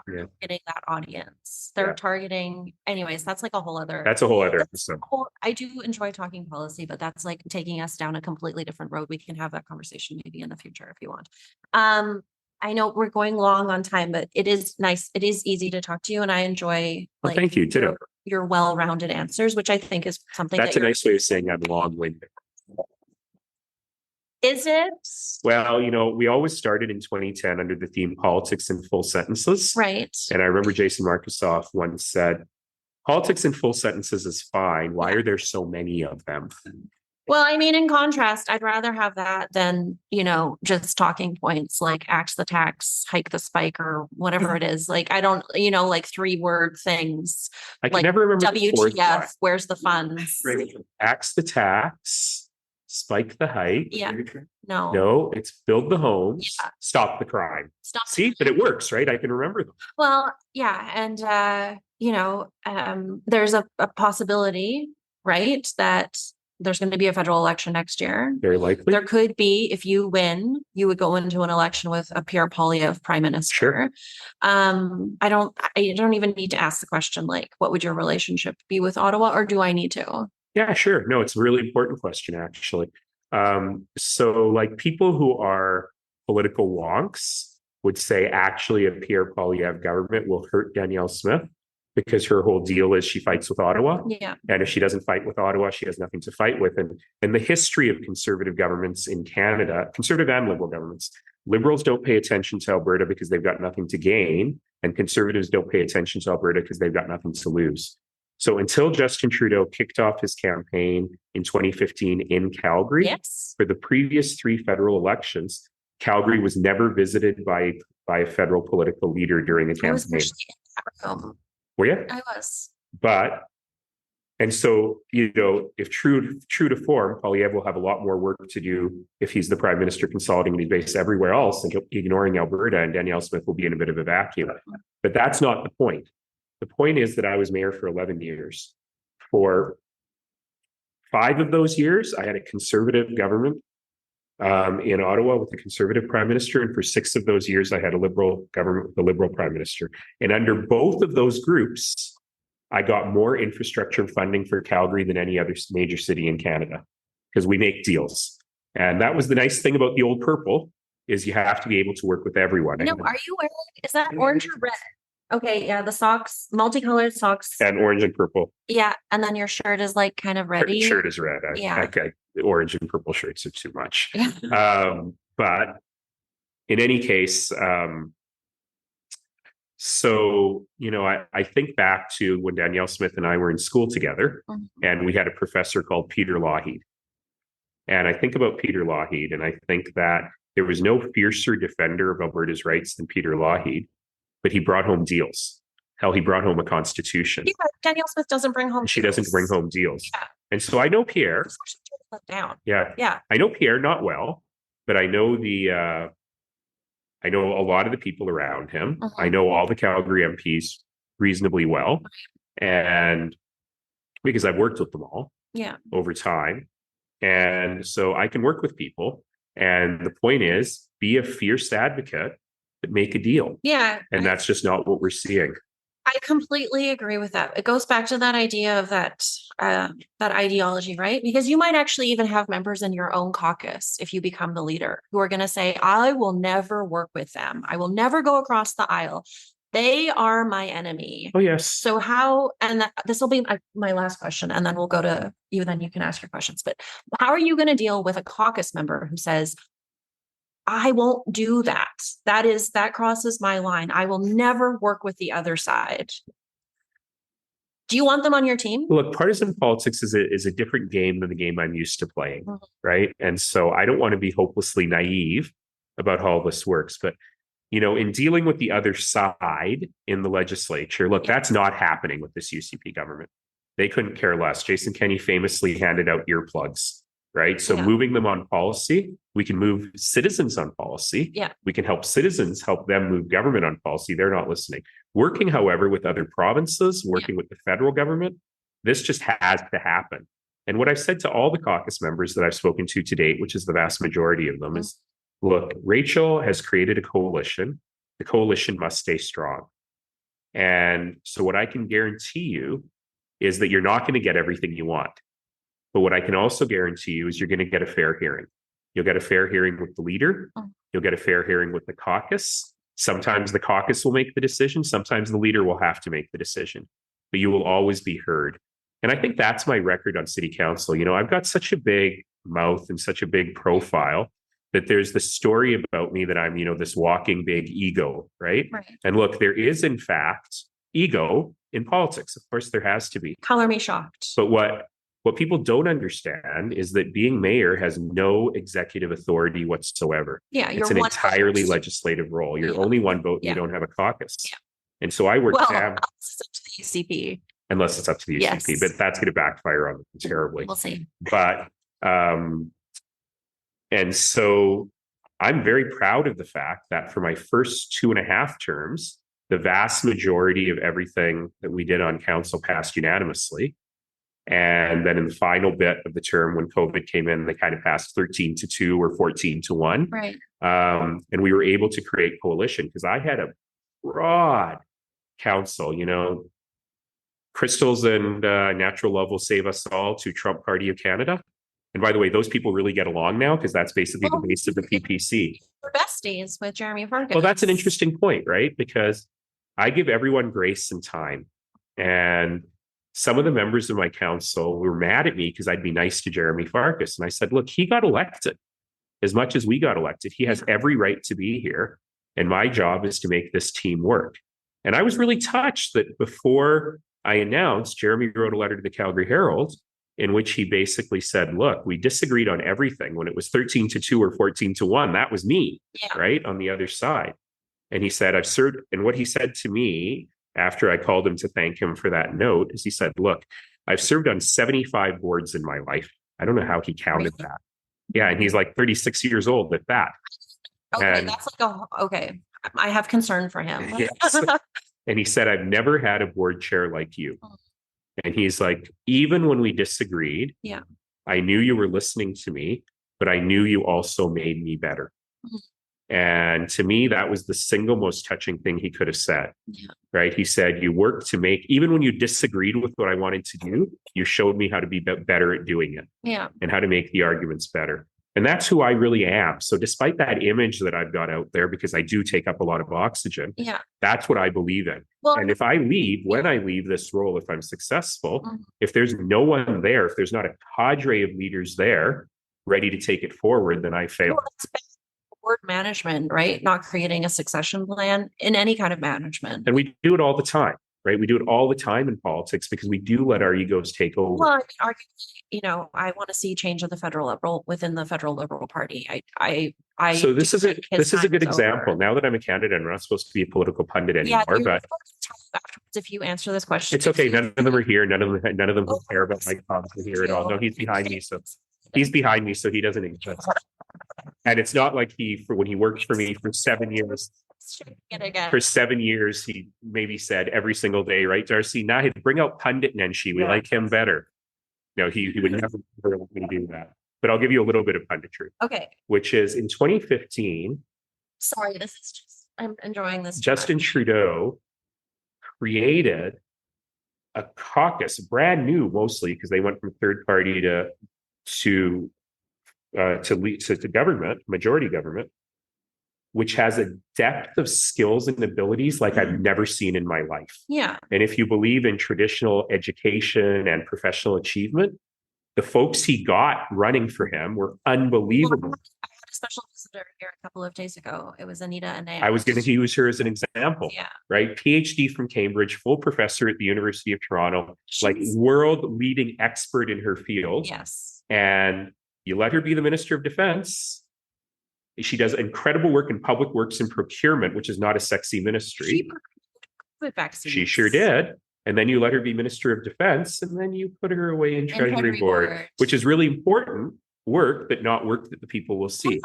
Targeting that audience. They're targeting, anyways, that's like a whole other. That's a whole other episode. I do enjoy talking policy, but that's like taking us down a completely different road. We can have that conversation maybe in the future if you want. I know we're going long on time, but it is nice. It is easy to talk to you, and I enjoy. Thank you. Your well-rounded answers, which I think is something. That's a nice way of saying I'm long-winded. Is it? Well, we always started in 2010 under the theme politics in full sentences. Right. And I remember Jason Markusoff once said, politics in full sentences is fine. Why are there so many of them? Well, I mean, in contrast, I'd rather have that than, just talking points like axe the tax, hike the spike, or whatever it is. Like, I don't, like 3-word things. I can never remember. WTF, where's the funds? Axe the tax, spike the hike. Yeah. No. No, it's build the homes, stop the crime. See, but it works, right? I can remember them. Well, yeah. And, there's a possibility, right, that there's going to be a federal election next year. Very likely. There could be, if you win, you would go into an election with a Pierre Poilievre prime minister. Sure. I don't even need to ask the question, like, what would your relationship be with Ottawa, or do I need to? Yeah, sure. No, it's a really important question, actually. So like people who are political wonks would say, actually, a Pierre Poilievre government will hurt Danielle Smith, because her whole deal is she fights with Ottawa. Yeah. And if she doesn't fight with Ottawa, she has nothing to fight with. And the history of conservative governments in Canada, conservative and liberal governments, liberals don't pay attention to Alberta because they've got nothing to gain, and conservatives don't pay attention to Alberta because they've got nothing to lose. So until Justin Trudeau kicked off his campaign in 2015 in Calgary, for the previous 3 federal elections, Calgary was never visited by a federal political leader during a campaign. Were you? I was. And so, if true to form, Poilievre will have a lot more work to do if he's the prime minister consulting and he's based everywhere else and ignoring Alberta, and Danielle Smith will be in a bit of a vacuum. But that's not the point. The point is that I was mayor for 11 years. For 5 of those years, I had a conservative government in Ottawa with a conservative prime minister. And for 6 of those years, I had a liberal government with a liberal prime minister. And under both of those groups, I got more infrastructure funding for Calgary than any other major city in Canada, because we make deals. And that was the nice thing about the old purple, is you have to be able to work with everyone. No, are you wearing, is that orange or red? Okay, yeah, the socks, multicolored socks. And orange and purple. Yeah, and then your shirt is like kind of reddy. Shirt is red. Okay, the orange and purple shirts are too much. But in any case, so, I think back to when Danielle Smith and I were in school together, and we had a professor called Peter Lougheed. And I think about Peter Lougheed, and I think that there was no fiercer defender of Alberta's rights than Peter Lougheed, but he brought home deals. Hell, he brought home a constitution. Yeah, Danielle Smith doesn't bring home She doesn't bring home deals. Yeah. And so I know Pierre. down. Yeah. Yeah. I know Pierre not well, but I know I know a lot of the people around him. I know all the Calgary MPs reasonably well. And because I've worked with them all over time. And so I can work with people. And the point is, be a fierce advocate, but make a deal. Yeah. And that's just not what we're seeing. I completely agree with that. It goes back to that idea of that ideology, right? Because you might actually even have members in your own caucus, if you become the leader, who are going to say, I will never work with them. I will never go across the aisle. They are my enemy. Oh, yes. So how, and this will be my last question, and then we'll go to you, then you can ask your questions. But how are you going to deal with a caucus member who says, I won't do that. That crosses my line. I will never work with the other side. Do you want them on your team? Look, partisan politics is a different game than the game I'm used to playing, right? And so I don't want to be hopelessly naive about how all this works. But, you know, in dealing with the other side in the legislature, look, that's not happening with this UCP government. They couldn't care less. Jason Kenney famously handed out earplugs, right? So moving them on policy, we can move citizens on policy. Yeah. We can help citizens help them move government on policy. They're not listening. Working, however, with other provinces, working with the federal government, this just has to happen. And what I've said to all the caucus members that I've spoken to date, which is the vast majority of them, is, look, Rachel has created a coalition. The coalition must stay strong. And so what I can guarantee you is that you're not going to get everything you want. But what I can also guarantee you is you're going to get a fair hearing. You'll get a fair hearing with the leader. You'll get a fair hearing with the caucus. Sometimes the caucus will make the decision. Sometimes the leader will have to make the decision. But you will always be heard. And I think that's my record on city council. You know, I've got such a big mouth and such a big profile that there's this story about me that I'm, you know, this walking big ego, right? And look, there is, in fact, ego in politics. Of course, there has to be. Color me shocked. But what people don't understand is that being mayor has no executive authority whatsoever. Yeah, it's an entirely legislative role. You're only one vote. And you don't have a caucus. And so I work. Unless it's up to the UCP. Unless it's up to the UCP, but that's going to backfire on them terribly. We'll see. But and so I'm very proud of the fact that for my first 2.5 terms, the vast majority of everything that we did on council passed unanimously. And then in the final bit of the term, when COVID came in, they kind of passed 13-2 or 14-1. Right. And we were able to create coalition because I had a broad council, you know, Crystals and Natural Love Will Save Us All to Trump Party of Canada. And by the way, those people really get along now because that's basically the base of the PPC. We're besties with Jeremy Farkas. Well, that's an interesting point, right? Because I give everyone grace and time. And some of the members of my council were mad at me because I'd be nice to Jeremy Farkas. And I said, look, he got elected as much as we got elected. He has every right to be here. And my job is to make this team work. And I was really touched that before I announced, Jeremy wrote a letter to the Calgary Herald in which he basically said, look, we disagreed on everything. When it was 13-2 or 14-1, that was me, right, on the other side. And he said, I've served. And what he said to me after I called him to thank him for that note is he said, look, I've served on 75 boards in my life. I don't know how he counted that. Yeah. And he's like 36 years old at that. Okay. And that's like, okay. I have concern for him. Yes. And he said, I've never had a board chair like you. And he's like, even when we disagreed, I knew you were listening to me, but I knew you also made me better. And to me, that was the single most touching thing he could have said, right? He said, you worked to make, even when you disagreed with what I wanted to do, you showed me how to be better at doing it and how to make the arguments better. And that's who I really am. So despite that image that I've got out there, because I do take up a lot of oxygen, that's what I believe in. Well, and if I leave, when I leave this role, if I'm successful, if there's no one there, if there's not a cadre of leaders there ready to take it forward, then I fail. Board management, right? Not creating a succession plan in any kind of management. And we do it all the time, right? We do it all the time in politics because we do let our egos take over. Well, you know, I want to see change of the federal liberal within the federal Liberal Party. So this is a good example. Now that I'm a candidate, I'm not supposed to be a political pundit anymore. But if you answer this question, it's okay. None of them are here. None of them care about my comments here at all. No, he's behind me. So He's behind me, so he doesn't exist. And it's not like when he worked for me for 7 years. For 7 years, he maybe said every single day, right, Darcy? Naheed, bring out Pundit Nenshi. We like him better. No, he would never let me do that. But I'll give you a little bit of punditry. Okay. Which is in 2015. Sorry, this is just, I'm enjoying this. Justin Trudeau created a caucus, brand new mostly, because they went from third party to government, majority government, which has a depth of skills and abilities like I've never seen in my life. Yeah. And if you believe in traditional education and professional achievement, the folks he got running for him were unbelievable. I had a special visitor here a couple of days ago. It was Anita and I was going to use her as an example. Yeah. Right. PhD from Cambridge, full professor at the University of Toronto, like world leading expert in her field. Yes. And you let her be the Minister of Defense. She does incredible work in public works and procurement, which is not a sexy ministry. She sure did. And then you let her be Minister of Defense, and then you put her away in Treasury Board, which is really important work, but not work that the people will see.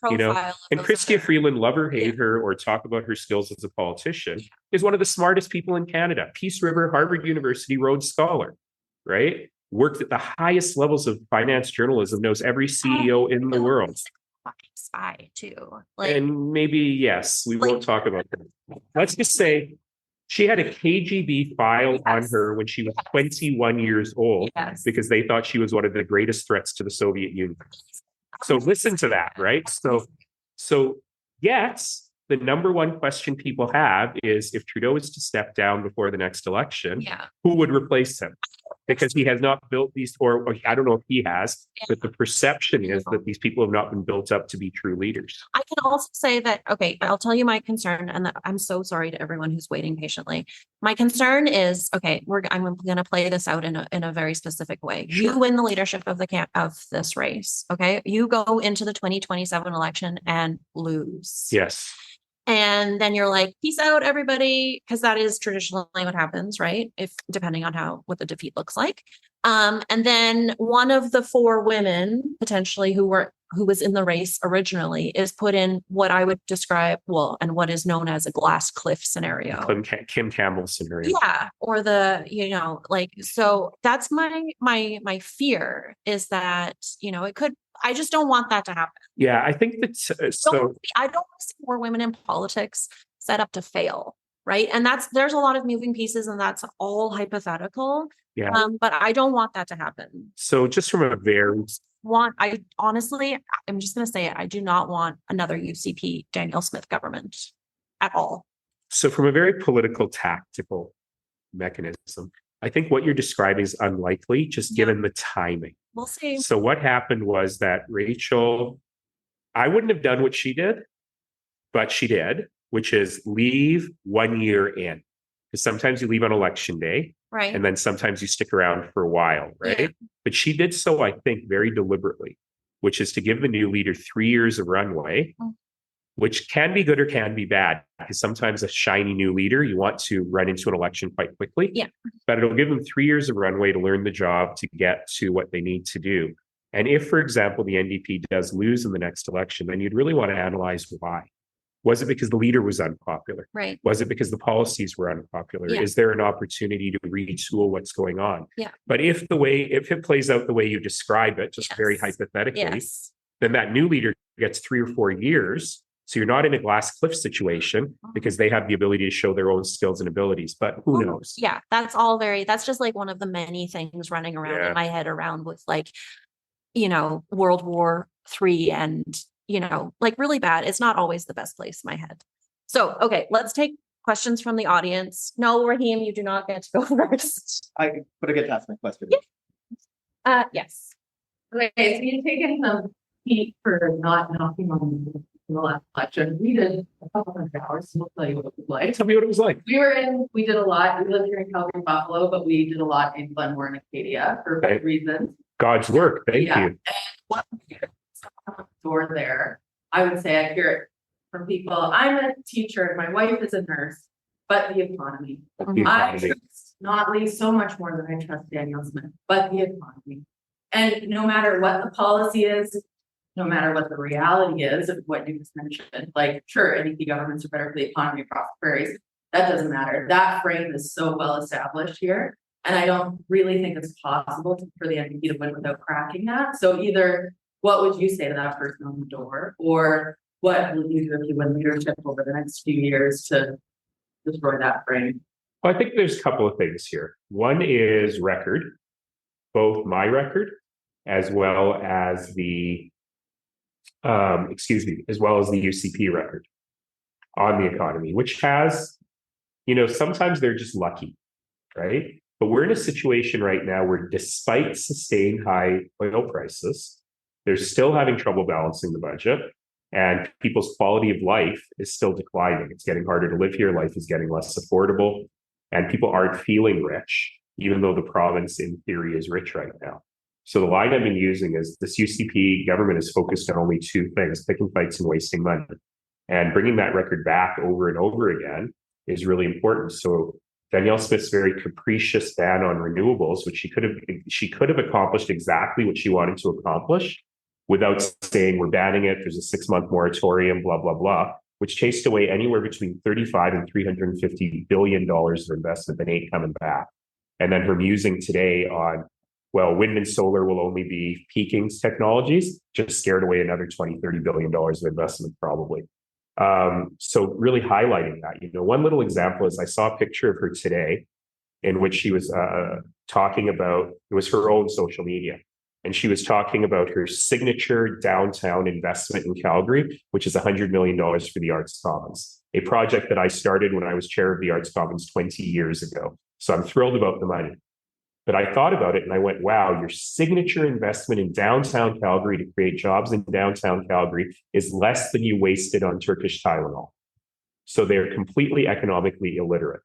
You know, and Chrystia Freeland, love her, hate her, or talk about her skills as a politician, is one of the smartest people in Canada. Peace River, Harvard University, Rhodes Scholar, right? Worked at the highest levels of finance journalism, knows every CEO in the world. Spy too. And maybe, yes, we won't talk about that. Let's just say she had a KGB file on her when she was 21 years old because they thought she was one of the greatest threats to the Soviet Union. So listen to that, right? So yes, the number one question people have is if Trudeau is to step down before the next election, who would replace him? Because he has not built these, or I don't know if he has, but the perception is that these people have not been built up to be true leaders. I can also say that, okay, I'll tell you my concern, and I'm so sorry to everyone who's waiting patiently. My concern is, okay, I'm going to play this out in a very specific way. Sure. You win the leadership of of this race, okay? You go into the 2027 election and lose. Yes. And then you're like, peace out, everybody, because that is traditionally what happens, right? If depending on what the defeat looks like. And then one of the 4 women potentially who was in the race originally is put in what I would describe, and what is known as a glass cliff scenario. Kim Campbell scenario. Yeah. Or so that's my fear is that, it could, I just don't want that to happen. Yeah, I think that I don't want to see more women in politics set up to fail, right? And there's a lot of moving pieces, and that's all hypothetical. Yeah. But I don't want that to happen. So just from I'm just going to say it. I do not want another UCP Danielle Smith government at all. So from a very political tactical mechanism, I think what you're describing is unlikely, just given the timing. We'll see. So what happened was that Rachel, I wouldn't have done what she did, but she did, which is leave 1 year in. Because sometimes you leave on election day, right? And then sometimes you stick around for a while, right? Yeah. But she did so, I think, very deliberately, which is to give the new leader 3 years of runway, which can be good or can be bad. Because sometimes a shiny new leader, you want to run into an election quite quickly. Yeah. But it'll give them 3 years of runway to learn the job, to get to what they need to do. And if, for example, the NDP does lose in the next election, then you'd really want to analyze why. Was it because the leader was unpopular? Right. Was it because the policies were unpopular? Yeah. Is there an opportunity to retool what's going on? Yeah. But if it plays out the way you describe it, just very hypothetically, then that new leader gets 3 or 4 years. So you're not in a glass cliff situation because they have the ability to show their own skills and abilities, but who knows? Yeah, that's just like one of the many things running around in my head around with World War III and, really bad. It's not always the best place in my head. So, okay, let's take questions from the audience. No, Raheem, you do not get to go first. But I get to ask my question. Yeah. Yes. Okay, so you've taken some heat for not knocking on the last election. We did a couple hundred hours, so we'll tell you what it was like. Tell me what it was like. We did a lot. We lived here in Calgary, Buffalo, but we did a lot in Glenmore and Acadia for good reasons. God's work. Thank you. And what door there, I would say I hear it from people. I'm a teacher, my wife is a nurse, but the economy. I trust Notley so much more than I trust Danielle Smith, but the economy. And no matter what the policy is, no matter what the reality is of what you just mentioned, like, sure, NDP governments are better for the economy across the prairies. That doesn't matter. That frame is so well established here. And I don't really think it's possible for the NDP to win without cracking that. So either what would you say to that person on the door? Or what will you do if you win leadership over the next few years to destroy that frame? Well, I think there's a couple of things here. One is record, both my record as well as the as well as the UCP record on the economy, which has, sometimes they're just lucky, right? But we're in a situation right now where despite sustained high oil prices, they're still having trouble balancing the budget, and people's quality of life is still declining. It's getting harder to live here. Life is getting less affordable, and people aren't feeling rich, even though the province in theory is rich right now. So the line I've been using is this UCP government is focused on only two things: picking fights and wasting money. And bringing that record back over and over again is really important. So Danielle Smith's very capricious ban on renewables, which she could have accomplished exactly what she wanted to accomplish without saying we're banning it, there's a 6-month moratorium, blah, blah, blah, which chased away anywhere between $35 and $350 billion of investment that ain't coming back. And then her musing today on, well, wind and solar will only be peaking technologies, just scared away another $20-30 billion of investment probably. So really highlighting that, one little example is I saw a picture of her today in which she was talking about, it was her own social media. And she was talking about her signature downtown investment in Calgary, which is $100 million for the Arts Commons, a project that I started when I was chair of the Arts Commons 20 years ago. So I'm thrilled about the money. But I thought about it and I went, wow, your signature investment in downtown Calgary to create jobs in downtown Calgary is less than you wasted on Turkish Tylenol. So they're completely economically illiterate.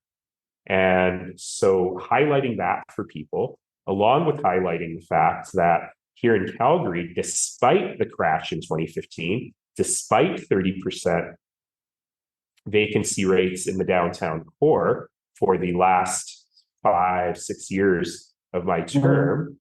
And so highlighting that for people, along with highlighting the fact that here in Calgary, despite the crash in 2015, despite 30% vacancy rates in the downtown core for the last 5-6 years of my term,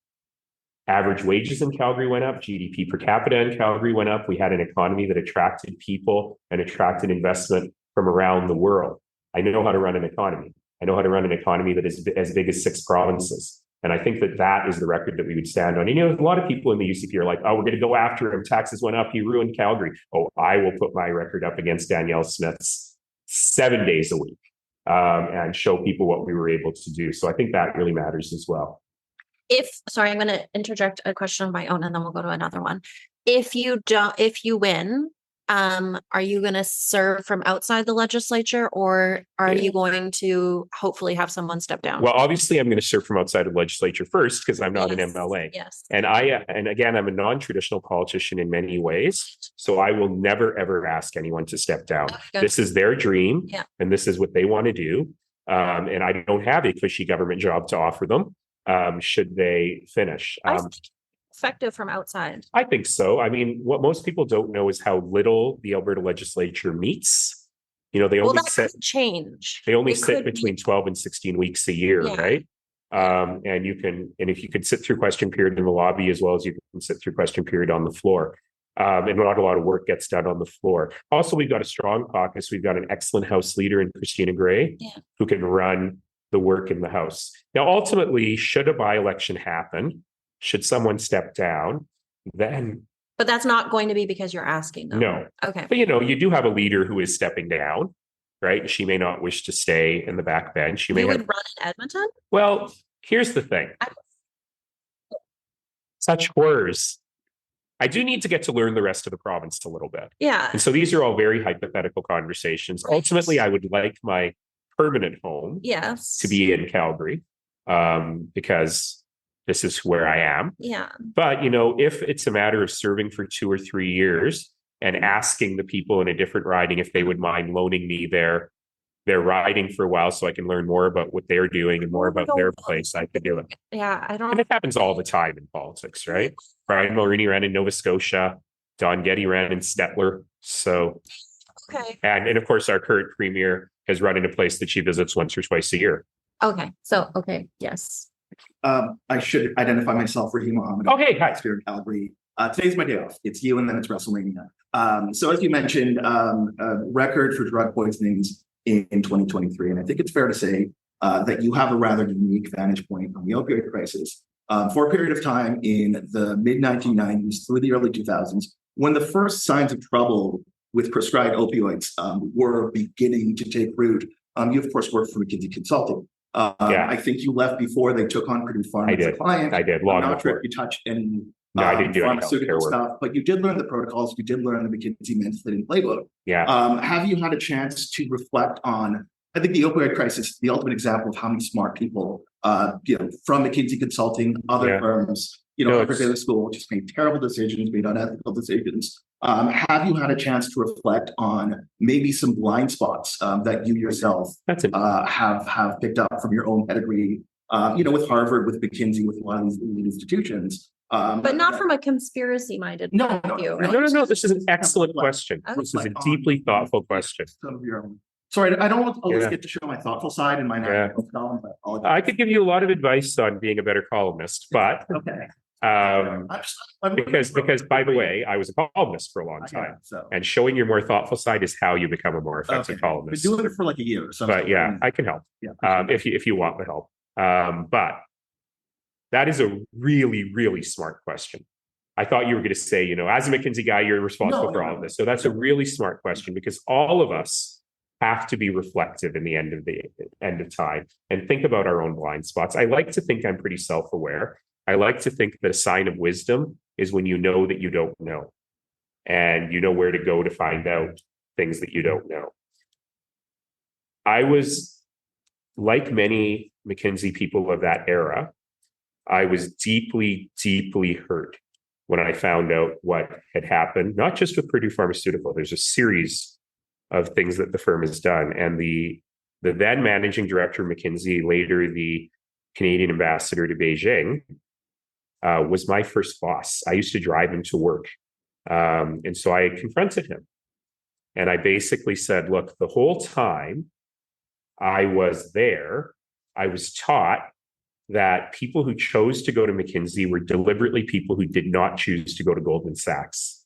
average wages in Calgary went up, GDP per capita in Calgary went up. We had an economy that attracted people and attracted investment from around the world. I know how to run an economy. I know how to run an economy that is as big as 6 provinces. And I think that that is the record that we would stand on. A lot of people in the UCP are like, oh, we're going to go after him. Taxes went up. He ruined Calgary. Oh, I will put my record up against Danielle Smith's 7 days a week and show people what we were able to do. So I think that really matters as well. I'm going to interject a question of my own and then we'll go to another one. If you win, are you going to serve from outside the legislature, or are you going to hopefully have someone step down? Well, obviously I'm going to serve from outside of the legislature first because I'm not an MLA. Yes. And again, I'm a non-traditional politician in many ways. So I will never, ever ask anyone to step down. This is their dream. Yeah. And this is what they want to do. And I don't have a cushy government job to offer them. Should they finish? Effective from outside. I think so. I mean, what most people don't know is how little the Alberta legislature meets. They only change. They only sit between 12 and 16 weeks a year, right? And if you could sit through question period in the lobby as well as you can sit through question period on the floor. And not a lot of work gets done on the floor. Also, we've got a strong caucus. We've got an excellent House leader in Christina Gray, who can run the work in the House. Now, ultimately, should a by-election happen, should someone step down, then... But that's not going to be because you're asking them. No. Okay. But, you do have a leader who is stepping down, right? She may not wish to stay in the backbench. She may would run in Edmonton? Well, here's the thing. Such horrors. I do need to get to learn the rest of the province a little bit. Yeah. And so these are all very hypothetical conversations. Right. Ultimately, I would like my permanent home to be in Calgary because this is where I am. Yeah. But, if it's a matter of serving for 2 or 3 years and asking the people in a different riding if they would mind loaning me their riding for a while so I can learn more about what they're doing and more about their place, I could do it. Yeah, And it happens all the time in politics, right? Brian Mulroney ran in Nova Scotia. Don Getty ran in Stettler. So, okay. And of course, our current premier has run in a place that she visits once or twice a year. Okay. So, yes. I should identify myself, Raheem Mohammed. Okay, hi. Here in Calgary. Today's my day off. It's you and then it's WrestleMania. So as you mentioned, a record for drug poisonings in 2023. And I think it's fair to say that you have a rather unique vantage point on the opioid crisis. For a period of time in the mid-1990s through the early 2000s, when the first signs of trouble with prescribed opioids were beginning to take root, you of course worked for McKinsey Consulting. I think you left before they took on Purdue Pharma as a client. I did. Long I'm not before. sure if you touched any No, I didn't do any pharmaceutical healthcare work. stuff, but you did learn the protocols. You did learn the McKinsey Manflitting playbook. Yeah. Have you had a chance to reflect on? I think the opioid crisis, the ultimate example of how many smart people, from McKinsey Consulting, other firms, Harvard Business School, just made terrible decisions, made unethical decisions. Have you had a chance to reflect on maybe some blind spots that you yourself have picked up from your own pedigree, with Harvard, with McKinsey, with a lot of these institutions? But not from a conspiracy-minded No. This is an excellent question. This is a deeply thoughtful question. Some of your own. Sorry, I don't always get to show my thoughtful side in my column, but I could give you a lot of advice on being a better columnist, but okay. Because by the way, I was a columnist for a long time, and showing your more thoughtful side is how you become a more effective columnist. Been doing it for like a year or something. But yeah, I can help. If you want the help. But that is a really, really smart question. I thought you were going to say, as a McKinsey guy, you're responsible for all of this. So that's a really smart question, because all of us have to be reflective in the end of time and think about our own blind spots. I like to think I'm pretty self-aware. I like to think that a sign of wisdom is when you know that you don't know, and you know where to go to find out things that you don't know. I was, like many McKinsey people of that era, I was deeply, deeply hurt when I found out what had happened, not just with Purdue Pharmaceutical. There's a series of things that the firm has done. And the then managing director of McKinsey, later the Canadian ambassador to Beijing, was my first boss. I used to drive him to work. And so I confronted him. And I basically said, look, the whole time I was there, I was taught that people who chose to go to McKinsey were deliberately people who did not choose to go to Goldman Sachs,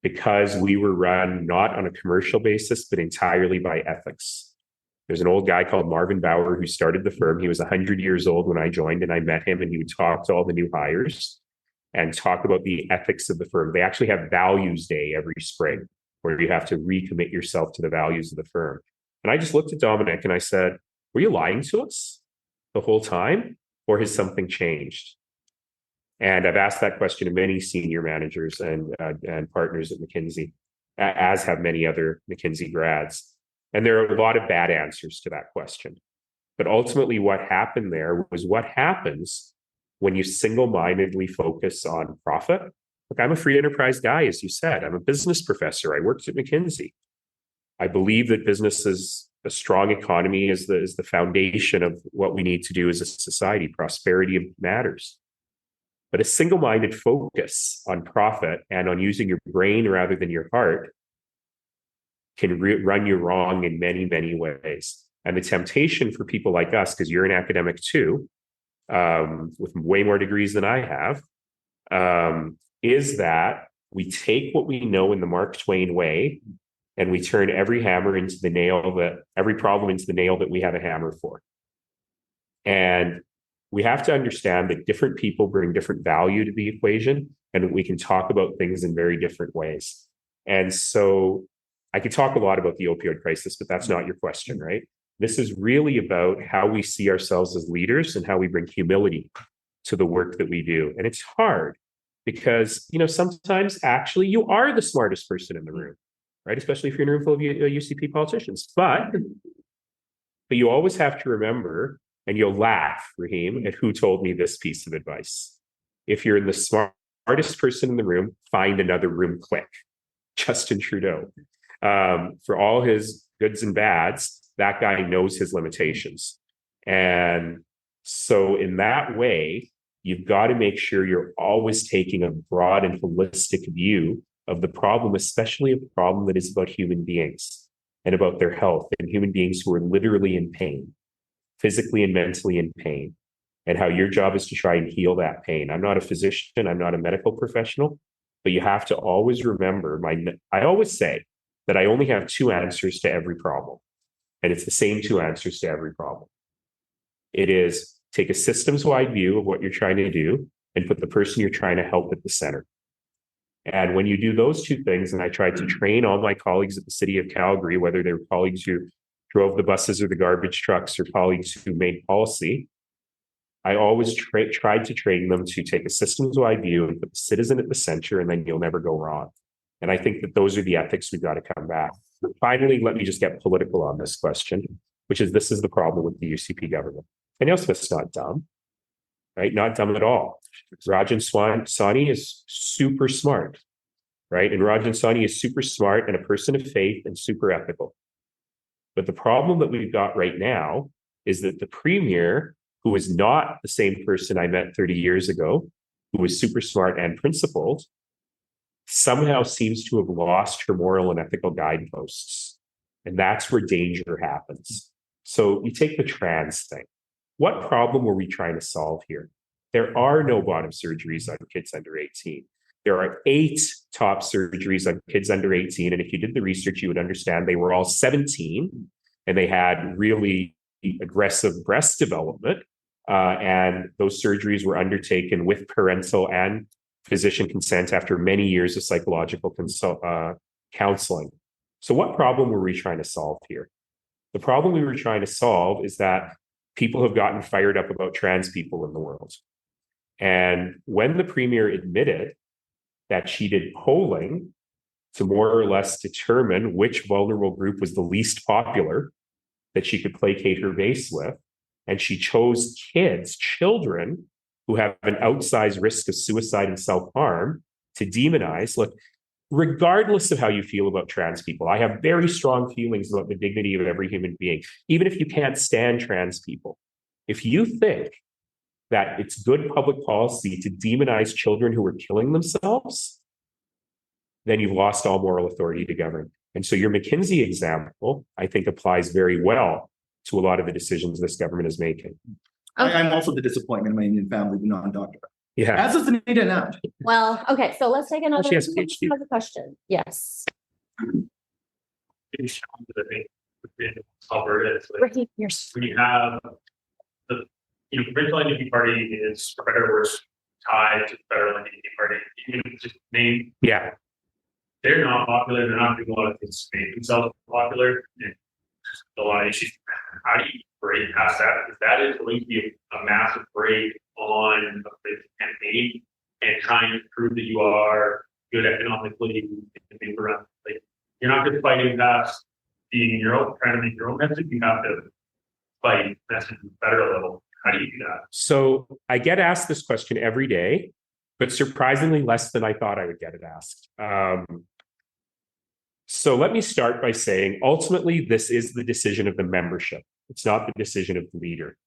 because we were run not on a commercial basis, but entirely by ethics. There's an old guy called Marvin Bauer who started the firm. He was 100 years old when I joined, and I met him, and he would talk to all the new hires and talk about the ethics of the firm. They actually have Values Day every spring, where you have to recommit yourself to the values of the firm. And I just looked at Dominic and I said, were you lying to us the whole time, or has something changed? And I've asked that question to many senior managers and partners at McKinsey, as have many other McKinsey grads. And there are a lot of bad answers to that question. But ultimately, what happened there was what happens when you single-mindedly focus on profit. Look, I'm a free enterprise guy, as you said. I'm a business professor. I worked at McKinsey. I believe that business is a strong economy is the foundation of what we need to do as a society. Prosperity matters. But a single-minded focus on profit and on using your brain rather than your heart can run you wrong in many, many ways. And the temptation for people like us, because you're an academic too, with way more degrees than I have, is that we take what we know in the Mark Twain way, and we turn every problem into the nail that we have a hammer for. And we have to understand that different people bring different value to the equation, and we can talk about things in very different ways. And so I could talk a lot about the opioid crisis, but that's not your question, right? This is really about how we see ourselves as leaders and how we bring humility to the work that we do. And it's hard because, sometimes actually you are the smartest person in the room, right? Especially if you're in a room full of UCP politicians. But you always have to remember, and you'll laugh, Raheem, at who told me this piece of advice. If you're the smartest person in the room, find another room quick. Justin Trudeau. For all his goods and bads, that guy knows his limitations. And so in that way, you've got to make sure you're always taking a broad and holistic view of the problem, especially a problem that is about human beings and about their health, and human beings who are literally in pain, physically and mentally in pain. and how your job is to try and heal that pain. I'm not a physician, I'm not a medical professional, but you have to always remember I always say that I only have two answers to every problem. And it's the same two answers to every problem. It is take a systems-wide view of what you're trying to do and put the person you're trying to help at the center. And when you do those two things, and I tried to train all my colleagues at the city of Calgary, whether they were colleagues who drove the buses or the garbage trucks or colleagues who made policy, I always tried to train them to take a systems-wide view and put the citizen at the center, and then you'll never go wrong. And I think that those are the ethics we've got to come back. Finally, let me just get political on this question, which is this is the problem with the UCP government. And Smith's not dumb, right? Not dumb at all. Rajan Sawhney is super smart, right? And Rajan Sawhney is super smart and a person of faith and super ethical. But the problem that we've got right now is that the premier, who is not the same person I met 30 years ago, who was super smart and principled, somehow seems to have lost her moral and ethical guideposts. And that's where danger happens. So you take the trans thing. What problem were we trying to solve here? There are no bottom surgeries on kids under 18. There are 8 top surgeries on kids under 18. And if you did the research, you would understand they were all 17 and they had really aggressive breast development. And those surgeries were undertaken with parental and physician consent after many years of psychological counseling. So what problem were we trying to solve here? The problem we were trying to solve is that people have gotten fired up about trans people in the world. And when the premier admitted that she did polling to more or less determine which vulnerable group was the least popular that she could placate her base with, and she chose children who have an outsized risk of suicide and self-harm to demonize. Look, regardless of how you feel about trans people, I have very strong feelings about the dignity of every human being, even if you can't stand trans people. If you think that it's good public policy to demonize children who are killing themselves, then you've lost all moral authority to govern. And so your McKinsey example, I think, applies very well to a lot of the decisions this government is making. I'm also the disappointment of my Indian family, non-doctor. Yeah. As is Anita now. Well, okay, so let's take another, She has a PhD. another question. Yes. Within Alberta, it's like Ricky, you're when you have the provincial NDP party is for better or worse tied to the federal NDP party. Just name, Yeah. they're not popular. They're not doing a lot of things to make themselves popular. And just a lot of issues. How do you break past that? Because that is going to be a massive break on the campaign and trying to prove that you are good economically and things around. Like you're not just fighting past being your own, trying to make your own message. You have to fight message at a better level. How do you do that? So I get asked this question every day, but surprisingly less than I thought I would get it asked. So let me start by saying, ultimately, this is the decision of the membership. It's not the decision of the leader.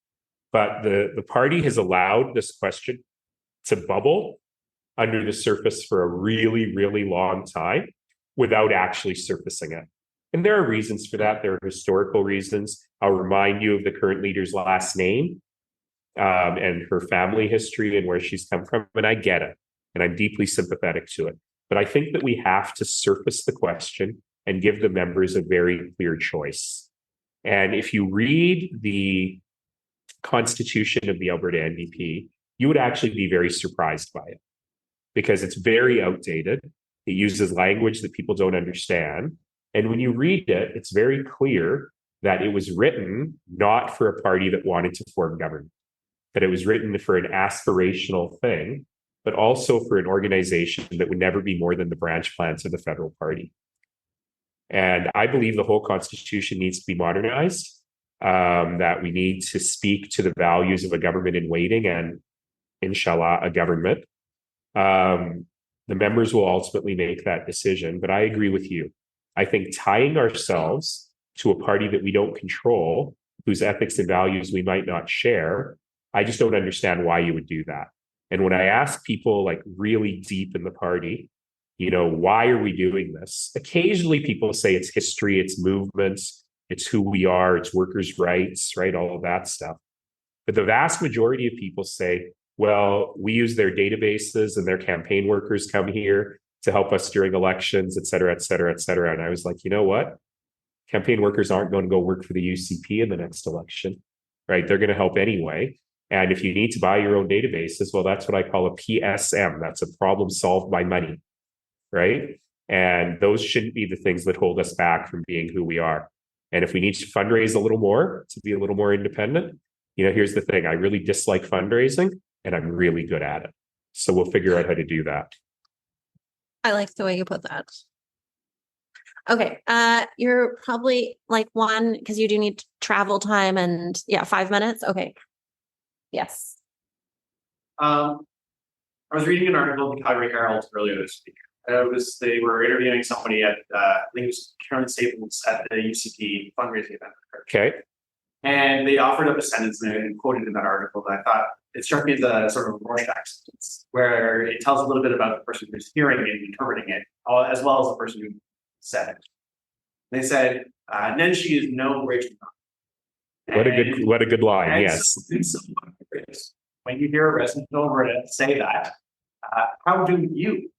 But the party has allowed this question to bubble under the surface for a really, really long time without actually surfacing it. And there are reasons for that. There are historical reasons. I'll remind you of the current leader's last name and her family history and where she's come from. And I get it. And I'm deeply sympathetic to it. But I think that we have to surface the question and give the members a very clear choice. And if you read the constitution of the Alberta NDP, you would actually be very surprised by it because it's very outdated. It uses language that people don't understand. And when you read it, it's very clear that it was written not for a party that wanted to form government, that it was written for an aspirational thing, but also for an organization that would never be more than the branch plants of the federal party. And I believe the whole constitution needs to be modernized, that we need to speak to the values of a government in waiting and, inshallah, a government. The members will ultimately make that decision, but I agree with you. I think tying ourselves to a party that we don't control, whose ethics and values we might not share, I just don't understand why you would do that. And when I ask people like really deep in the party, why are we doing this? Occasionally people say it's history, it's movements, it's who we are, it's workers' rights, right? All of that stuff. But the vast majority of people say, well, we use their databases and their campaign workers come here to help us during elections, et cetera, et cetera, et cetera. And I was like, you know what? Campaign workers aren't going to go work for the UCP in the next election, right? They're going to help anyway. And if you need to buy your own databases, well, that's what I call a PSM. That's a problem solved by money, right? And those shouldn't be the things that hold us back from being who we are. And if we need to fundraise a little more to be a little more independent, here's the thing. I really dislike fundraising and I'm really good at it. So we'll figure out how to do that. I like the way you put that. Okay. You're probably like one, because you do need travel time and 5 minutes. Okay. Yes. I was reading an article in the Calgary Herald earlier this week. They were interviewing somebody at I think it was Karen Staples at the UCP fundraising event. Okay. And they offered up a sentence and quoted in that article that I thought it struck me as a sort of Rorschach sentence, where it tells a little bit about the person who's hearing it and interpreting it, as well as the person who said it. They said, Nenshi is no Rachel Notley. What a good line. Yes. When you hear a resident of Alberta say that, how do you?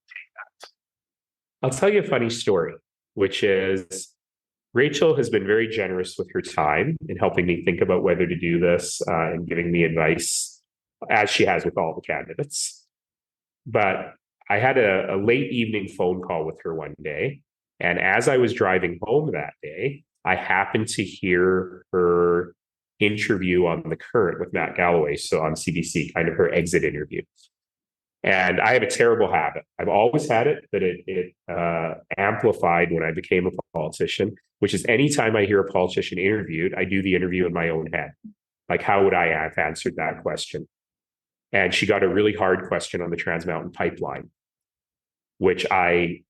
I'll tell you a funny story, which is Rachel has been very generous with her time in helping me think about whether to do this and giving me advice, as she has with all the candidates. But I had a late evening phone call with her one day. And as I was driving home that day, I happened to hear her interview on The Current with Matt Galloway, so on CBC, kind of her exit interview. And I have a terrible habit. I've always had it, but it amplified when I became a politician, which is anytime I hear a politician interviewed, I do the interview in my own head. Like, how would I have answered that question? And she got a really hard question on the Trans Mountain Pipeline, which I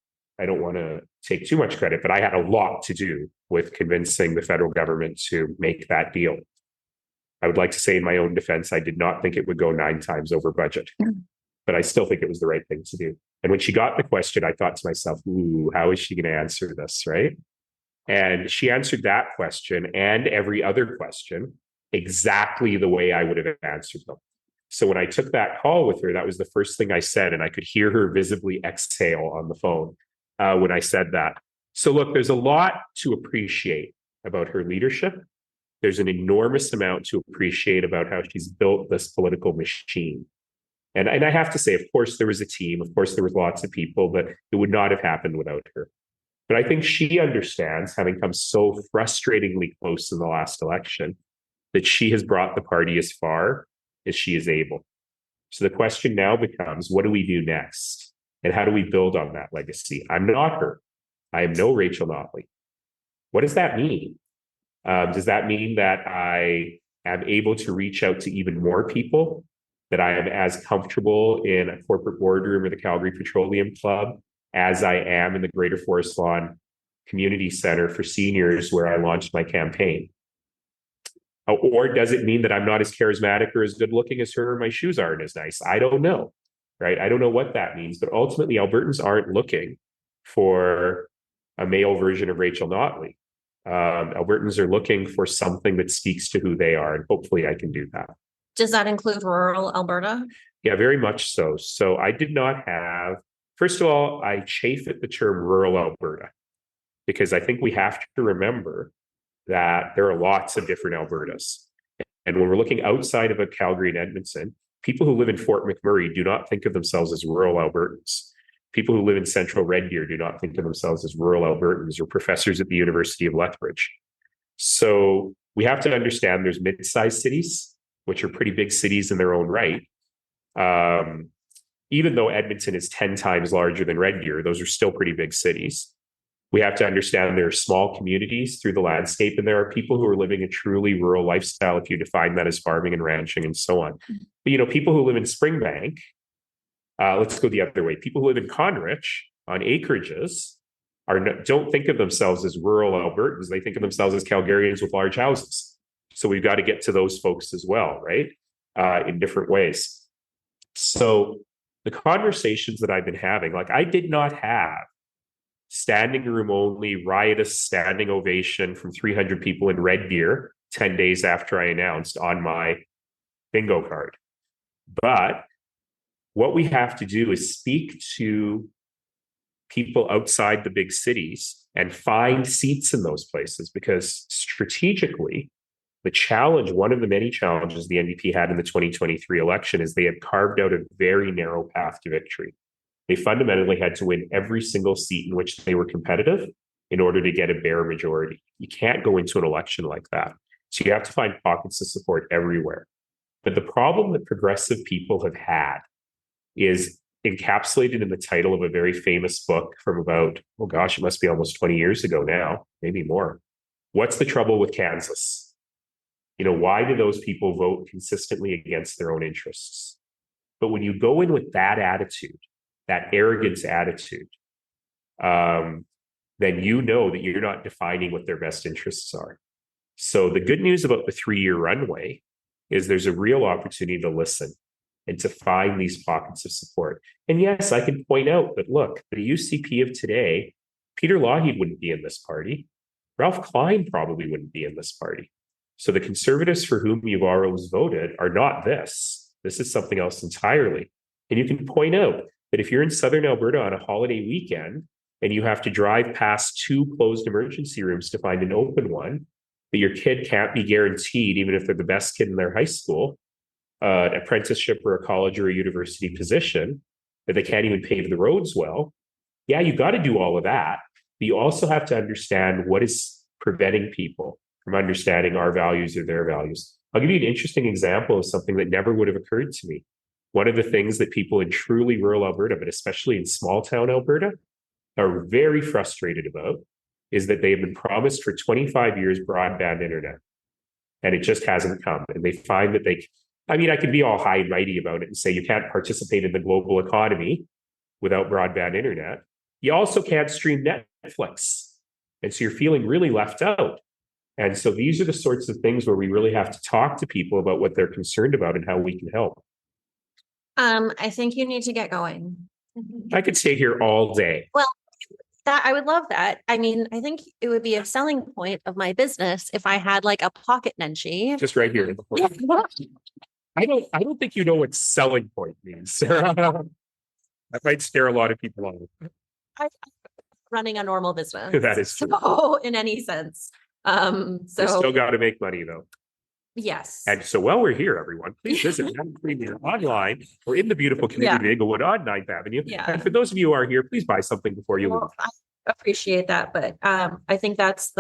don't want to take too much credit, but I had a lot to do with convincing the federal government to make that deal. I would like to say in my own defense, I did not think it would go 9 times over budget. But I still think it was the right thing to do. And when she got the question, I thought to myself, ooh, how is she going to answer this, right? And she answered that question and every other question exactly the way I would have answered them. So when I took that call with her, that was the first thing I said, and I could hear her visibly exhale on the phone when I said that. So look, there's a lot to appreciate about her leadership. There's an enormous amount to appreciate about how she's built this political machine. And I have to say, of course, there was a team. Of course, there was lots of people, but it would not have happened without her. But I think she understands, having come so frustratingly close in the last election, that she has brought the party as far as she is able. So the question now becomes, what do we do next? And how do we build on that legacy? I'm not her. I am no Rachel Notley. What does that mean? Does that mean that I am able to reach out to even more people? That I am as comfortable in a corporate boardroom or the Calgary Petroleum Club as I am in the Greater Forest Lawn Community Center for seniors where I launched my campaign? Or does it mean that I'm not as charismatic or as good looking as her or my shoes aren't as nice? I don't know, right? I don't know what that means, but ultimately Albertans aren't looking for a male version of Rachel Notley. Albertans are looking for something that speaks to who they are, and hopefully I can do that. Does that include rural Alberta? Yeah, very much so. So I did not have, first of all, I chafe at the term rural Alberta, because I think we have to remember that there are lots of different Albertas. And when we're looking outside of Calgary and Edmonton, people who live in Fort McMurray do not think of themselves as rural Albertans. People who live in central Red Deer do not think of themselves as rural Albertans or professors at the University of Lethbridge. So we have to understand there's mid-sized cities, which are pretty big cities in their own right. Even though Edmonton is 10 times larger than Red Deer, those are still pretty big cities. We have to understand there are small communities through the landscape, and there are people who are living a truly rural lifestyle, if you define that as farming and ranching and so on. But, people who live in Springbank, let's go the other way. People who live in Conrich on acreages don't think of themselves as rural Albertans. They think of themselves as Calgarians with large houses. So we've got to get to those folks as well, right? In different ways. So the conversations that I've been having, like I did not have standing room only, riotous standing ovation from 300 people in Red Deer 10 days after I announced on my Bingo card. But what we have to do is speak to people outside the big cities and find seats in those places, because strategically, the challenge, one of the many challenges the NDP had in the 2023 election, is they had carved out a very narrow path to victory. They fundamentally had to win every single seat in which they were competitive in order to get a bare majority. You can't go into an election like that. So you have to find pockets of support everywhere. But the problem that progressive people have had is encapsulated in the title of a very famous book from about, oh gosh, it must be almost 20 years ago now, maybe more. What's the trouble with Kansas? Why do those people vote consistently against their own interests? But when you go in with that attitude, that arrogance attitude, then you know that you're not defining what their best interests are. So the good news about the 3-year runway is there's a real opportunity to listen and to find these pockets of support. And yes, I can point out that, look, the UCP of today, Peter Lougheed wouldn't be in this party. Ralph Klein probably wouldn't be in this party. So the Conservatives for whom you've always voted are not this. This is something else entirely. And you can point out that if you're in Southern Alberta on a holiday weekend and you have to drive past 2 closed emergency rooms to find an open one, that your kid can't be guaranteed, even if they're the best kid in their high school, an apprenticeship or a college or a university position, that they can't even pave the roads well. Yeah, you got to do all of that. But you also have to understand what is preventing people from understanding our values or their values. I'll give you an interesting example of something that never would have occurred to me. One of the things that people in truly rural Alberta, but especially in small town Alberta, are very frustrated about is that they have been promised for 25 years broadband internet, and it just hasn't come. And they find that I can be all high and mighty about it and say you can't participate in the global economy without broadband internet. You also can't stream Netflix. And so you're feeling really left out. And so these are the sorts of things where we really have to talk to people about what they're concerned about and how we can help. I think you need to get going. I could stay here all day. Well, I would love that. I mean, I think it would be a selling point of my business if I had like a pocket Nenshi. Just right here. I don't think you know what selling point means, Sarah. That might scare a lot of people off. I'm running a normal business. That is true. So, in any sense. You still got to make money though. Yes. And so while we're here, everyone, please visit Madam Premier online or in the beautiful community of Inglewood on 9th Avenue. Yeah. And for those of you who are here, please buy something before you leave. I appreciate that, but I think that's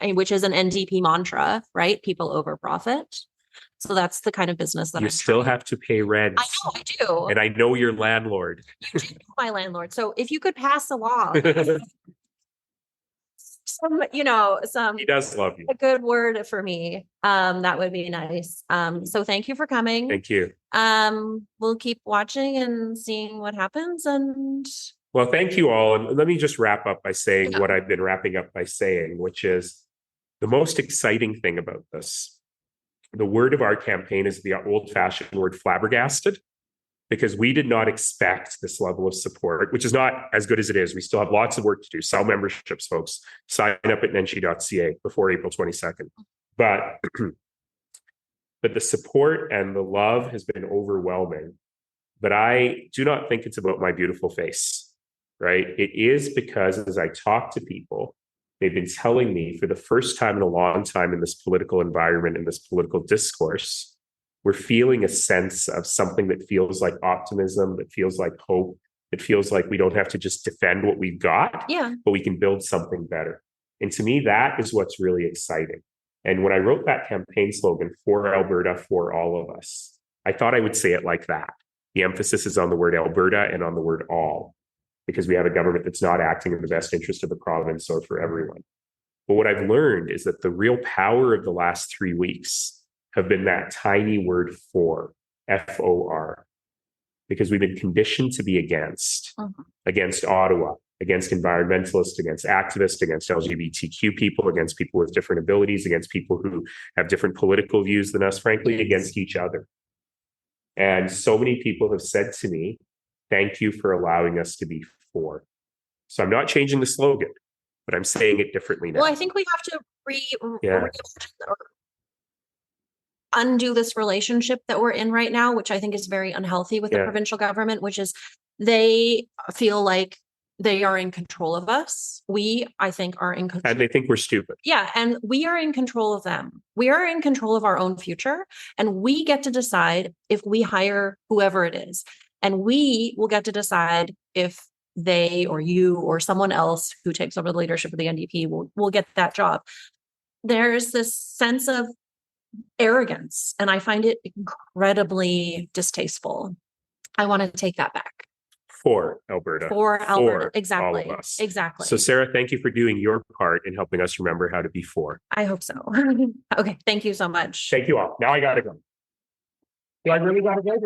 which is an NDP mantra, right? People over profit. So that's the kind of business that you still have to pay rent. I know, I do. And I know your landlord. You do know my landlord. So if you could pass along some, He does love you. a good word for me, that would be nice. So thank you for coming. Thank you. We'll keep watching and seeing what happens. And well, thank you all. And let me just wrap up by saying what I've been wrapping up by saying, which is the most exciting thing about this. The word of our campaign is the old-fashioned word flabbergasted, because we did not expect this level of support, which is not as good as it is. We still have lots of work to do. Sell memberships, folks. Sign up at nenshi.ca before April 22nd. But the support and the love has been overwhelming. But I do not think it's about my beautiful face, right? It is because as I talk to people, they've been telling me for the first time in a long time in this political environment, in this political discourse, we're feeling a sense of something that feels like optimism, that feels like hope, that feels like we don't have to just defend what we've got, but we can build something better. And to me, that is what's really exciting. And when I wrote that campaign slogan, for Alberta, for all of us, I thought I would say it like that. The emphasis is on the word Alberta and on the word all, because we have a government that's not acting in the best interest of the province or for everyone. But what I've learned is that the real power of the last 3 weeks have been that tiny word for, F-O-R, because we've been conditioned to be against Ottawa, against environmentalists, against activists, against LGBTQ people, against people with different abilities, against people who have different political views than us, frankly, against each other. And so many people have said to me, thank you for allowing us to be for. So I'm not changing the slogan, but I'm saying it differently now. well, I think we have to undo this relationship that we're in right now, which I think is very unhealthy with the Yeah. provincial government, which is they feel like they are in control of us. We, I think, are in control. And they think we're stupid. Yeah, and we are in control of them. We are in control of our own future, and we get to decide if we hire whoever it is. And we will get to decide if they or you or someone else who takes over the leadership of the NDP will get that job. There's this sense of arrogance, and I find it incredibly distasteful. I want to take that back. For Alberta. For Alberta, For exactly. all of us. Exactly. So Sarah, thank you for doing your part in helping us remember how to be for. I hope so. Okay, thank you so much. Thank you all. Now I gotta go. Do I really gotta go?